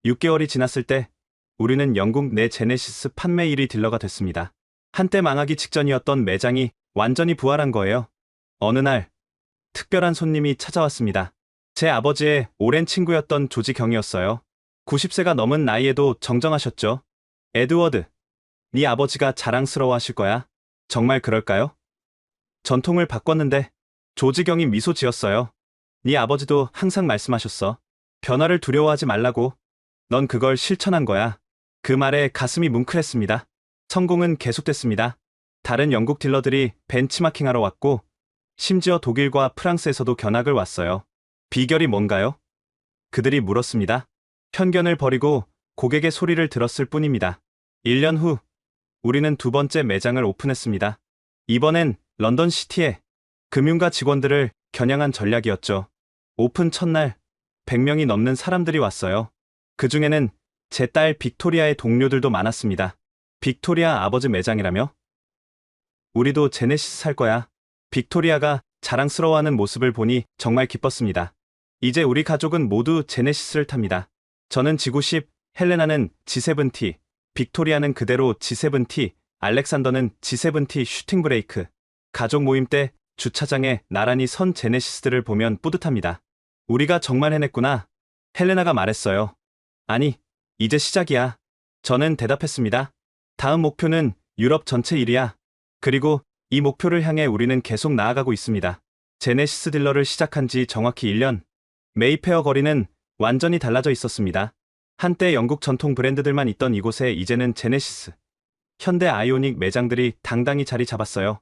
6개월이 지났을 때 우리는 영국 내 제네시스 판매 1위 딜러가 됐습니다. 한때 망하기 직전이었던 매장이 완전히 부활한 거예요. 어느 날 특별한 손님이 찾아왔습니다. 제 아버지의 오랜 친구였던 조지 경이었어요. 90세가 넘은 나이에도 정정하셨죠. 에드워드, 네 아버지가 자랑스러워하실 거야. 정말 그럴까요? 전통을 바꿨는데. 조지 경이 미소 지었어요. 네 아버지도 항상 말씀하셨어. 변화를 두려워하지 말라고. 넌 그걸 실천한 거야. 그 말에 가슴이 뭉클했습니다. 성공은 계속됐습니다. 다른 영국 딜러들이 벤치마킹하러 왔고 심지어 독일과 프랑스에서도 견학을 왔어요. 비결이 뭔가요? 그들이 물었습니다. 편견을 버리고 고객의 소리를 들었을 뿐입니다. 1년 후 우리는 2번째 매장을 오픈했습니다. 이번엔 런던 시티에 금융가 직원들을 겨냥한 전략이었죠. 오픈 첫날 100명이 넘는 사람들이 왔어요. 그 중에는 제 딸 빅토리아의 동료들도 많았습니다. 빅토리아 아버지 매장이라며? 우리도 제네시스 살 거야. 빅토리아가 자랑스러워하는 모습을 보니 정말 기뻤습니다. 이제 우리 가족은 모두 제네시스를 탑니다. 저는 지구 10, 헬레나는 G7T, 빅토리아는 그대로 G7T, 알렉산더는 G7T 슈팅 브레이크. 가족 모임 때 주차장에 나란히 선 제네시스들을 보면 뿌듯합니다. 우리가 정말 해냈구나. 헬레나가 말했어요. 아니, 이제 시작이야. 저는 대답했습니다. 다음 목표는 유럽 전체 1위야. 그리고 이 목표를 향해 우리는 계속 나아가고 있습니다. 제네시스 딜러를 시작한 지 정확히 1년. 메이페어 거리는 완전히 달라져 있었습니다. 한때 영국 전통 브랜드들만 있던 이곳에 이제는 제네시스, 현대 아이오닉 매장들이 당당히 자리 잡았어요.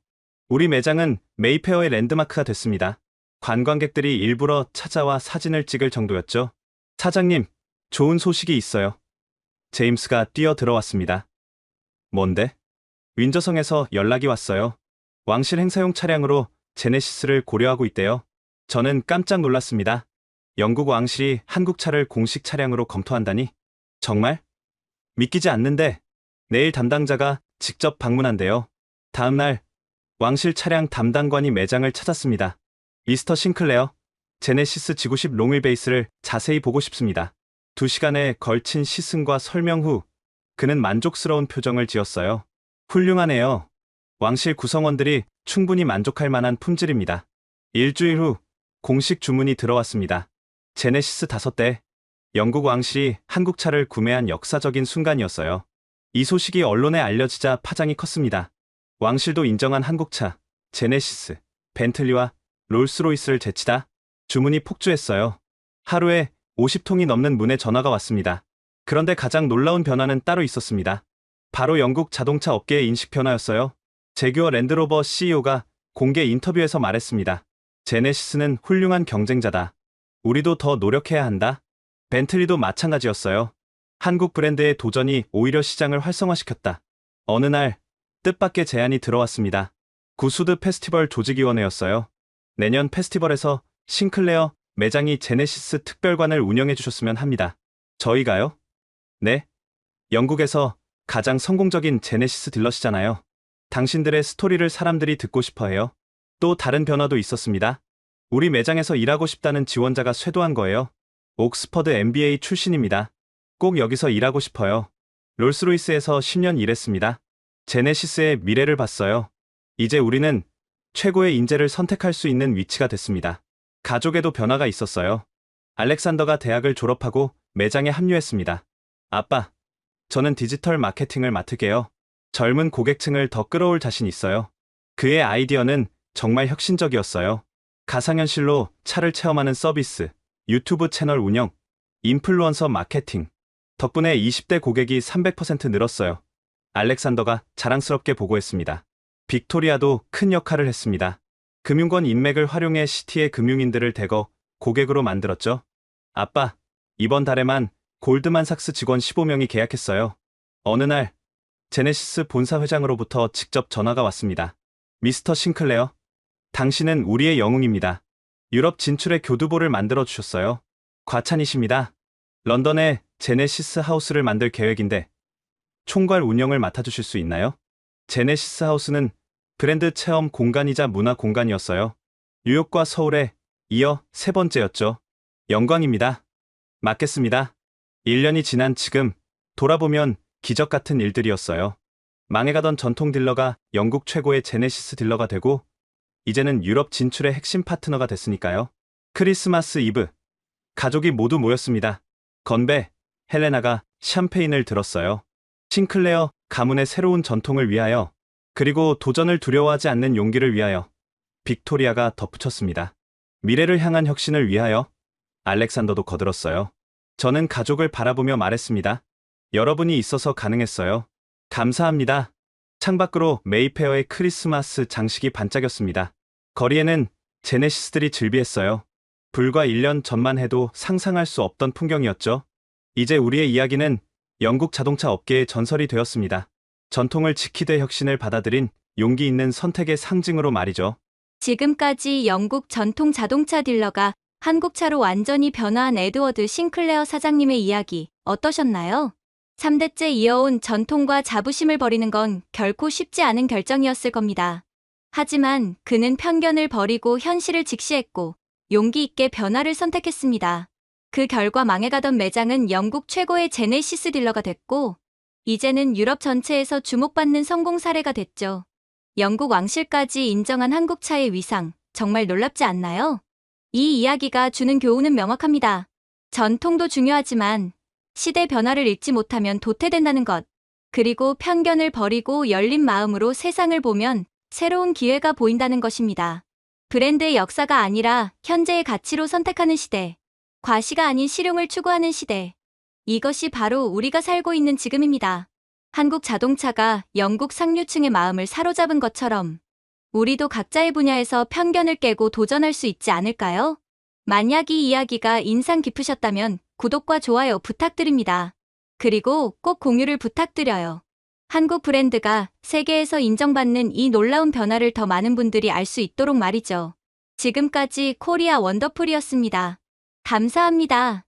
우리 매장은 메이페어의 랜드마크가 됐습니다. 관광객들이 일부러 찾아와 사진을 찍을 정도였죠. 사장님, 좋은 소식이 있어요. 제임스가 뛰어 들어왔습니다. 뭔데? 윈저성에서 연락이 왔어요. 왕실 행사용 차량으로 제네시스를 고려하고 있대요. 저는 깜짝 놀랐습니다. 영국 왕실이 한국 차를 공식 차량으로 검토한다니? 정말? 믿기지 않는데 내일 담당자가 직접 방문한대요. 다음 날 왕실 차량 담당관이 매장을 찾았습니다. 미스터 싱클레어, 제네시스 지구10 롱휠베이스를 자세히 보고 싶습니다. 2시간에 걸친 시승과 설명 후 그는 만족스러운 표정을 지었어요. 훌륭하네요. 왕실 구성원들이 충분히 만족할 만한 품질입니다. 일주일 후 공식 주문이 들어왔습니다. 제네시스 5대. 영국 왕실이 한국 차를 구매한 역사적인 순간이었어요. 이 소식이 언론에 알려지자 파장이 컸습니다. 왕실도 인정한 한국차, 제네시스, 벤틀리와 롤스로이스를 제치다. 주문이 폭주했어요. 하루에 50통이 넘는 문의 전화가 왔습니다. 그런데 가장 놀라운 변화는 따로 있었습니다. 바로 영국 자동차 업계의 인식 변화였어요. 제규어 랜드로버 CEO가 공개 인터뷰에서 말했습니다. 제네시스는 훌륭한 경쟁자다. 우리도 더 노력해야 한다. 벤틀리도 마찬가지였어요. 한국 브랜드의 도전이 오히려 시장을 활성화시켰다. 어느 날 뜻밖의 제안이 들어왔습니다. 구수드 페스티벌 조직위원회였어요. 내년 페스티벌에서 싱클레어 매장이 제네시스 특별관을 운영해 주셨으면 합니다. 저희가요? 네. 영국에서 가장 성공적인 제네시스 딜러시잖아요. 당신들의 스토리를 사람들이 듣고 싶어 해요. 또 다른 변화도 있었습니다. 우리 매장에서 일하고 싶다는 지원자가 쇄도한 거예요. 옥스퍼드 MBA 출신입니다. 꼭 여기서 일하고 싶어요. 롤스로이스에서 10년 일했습니다. 제네시스의 미래를 봤어요. 이제 우리는 최고의 인재를 선택할 수 있는 위치가 됐습니다. 가족에도 변화가 있었어요. 알렉산더가 대학을 졸업하고 매장에 합류했습니다. 아빠, 저는 디지털 마케팅을 맡을게요. 젊은 고객층을 더 끌어올 자신 있어요. 그의 아이디어는 정말 혁신적이었어요. 가상현실로 차를 체험하는 서비스, 유튜브 채널 운영, 인플루언서 마케팅. 덕분에 20대 고객이 300% 늘었어요. 알렉산더가 자랑스럽게 보고했습니다. 빅토리아도 큰 역할을 했습니다. 금융권 인맥을 활용해 시티의 금융인들을 대거 고객으로 만들었죠. 아빠, 이번 달에만 골드만삭스 직원 15명이 계약했어요. 어느 날 제네시스 본사 회장으로부터 직접 전화가 왔습니다. 미스터 싱클레어, 당신은 우리의 영웅입니다. 유럽 진출의 교두보를 만들어 주셨어요. 과찬이십니다. 런던에 제네시스 하우스를 만들 계획인데 총괄 운영을 맡아주실 수 있나요? 제네시스 하우스는 브랜드 체험 공간이자 문화 공간이었어요. 뉴욕과 서울에 이어 세 번째였죠. 영광입니다. 맡겠습니다. 1년이 지난 지금 돌아보면 기적 같은 일들이었어요. 망해가던 전통 딜러가 영국 최고의 제네시스 딜러가 되고 이제는 유럽 진출의 핵심 파트너가 됐으니까요. 크리스마스 이브, 가족이 모두 모였습니다. 건배, 헬레나가 샴페인을 들었어요. 싱클레어 가문의 새로운 전통을 위하여, 그리고 도전을 두려워하지 않는 용기를 위하여. 빅토리아가 덧붙였습니다. 미래를 향한 혁신을 위하여. 알렉산더도 거들었어요. 저는 가족을 바라보며 말했습니다. 여러분이 있어서 가능했어요. 감사합니다. 창밖으로 메이페어의 크리스마스 장식이 반짝였습니다. 거리에는 제네시스들이 즐비했어요. 불과 1년 전만 해도 상상할 수 없던 풍경이었죠. 이제 우리의 이야기는 영국 자동차 업계의 전설이 되었습니다. 전통을 지키되 혁신을 받아들인 용기 있는 선택의 상징으로 말이죠. 지금까지 영국 전통 자동차 딜러가 한국차로 완전히 변화한 에드워드 싱클레어 사장님의 이야기 어떠셨나요? 3대째 이어온 전통과 자부심을 버리는 건 결코 쉽지 않은 결정이었을 겁니다. 하지만 그는 편견을 버리고 현실을 직시했고 용기 있게 변화를 선택했습니다. 그 결과 망해가던 매장은 영국 최고의 제네시스 딜러가 됐고 이제는 유럽 전체에서 주목받는 성공 사례가 됐죠. 영국 왕실까지 인정한 한국차의 위상, 정말 놀랍지 않나요? 이 이야기가 주는 교훈은 명확합니다. 전통도 중요하지만 시대 변화를 읽지 못하면 도태된다는 것. 그리고 편견을 버리고 열린 마음으로 세상을 보면 새로운 기회가 보인다는 것입니다. 브랜드의 역사가 아니라 현재의 가치로 선택하는 시대. 과시가 아닌 실용을 추구하는 시대. 이것이 바로 우리가 살고 있는 지금입니다. 한국 자동차가 영국 상류층의 마음을 사로잡은 것처럼 우리도 각자의 분야에서 편견을 깨고 도전할 수 있지 않을까요? 만약 이 이야기가 인상 깊으셨다면 구독과 좋아요 부탁드립니다. 그리고 꼭 공유를 부탁드려요. 한국 브랜드가 세계에서 인정받는 이 놀라운 변화를 더 많은 분들이 알 수 있도록 말이죠. 지금까지 코리아 원더풀이었습니다. 감사합니다.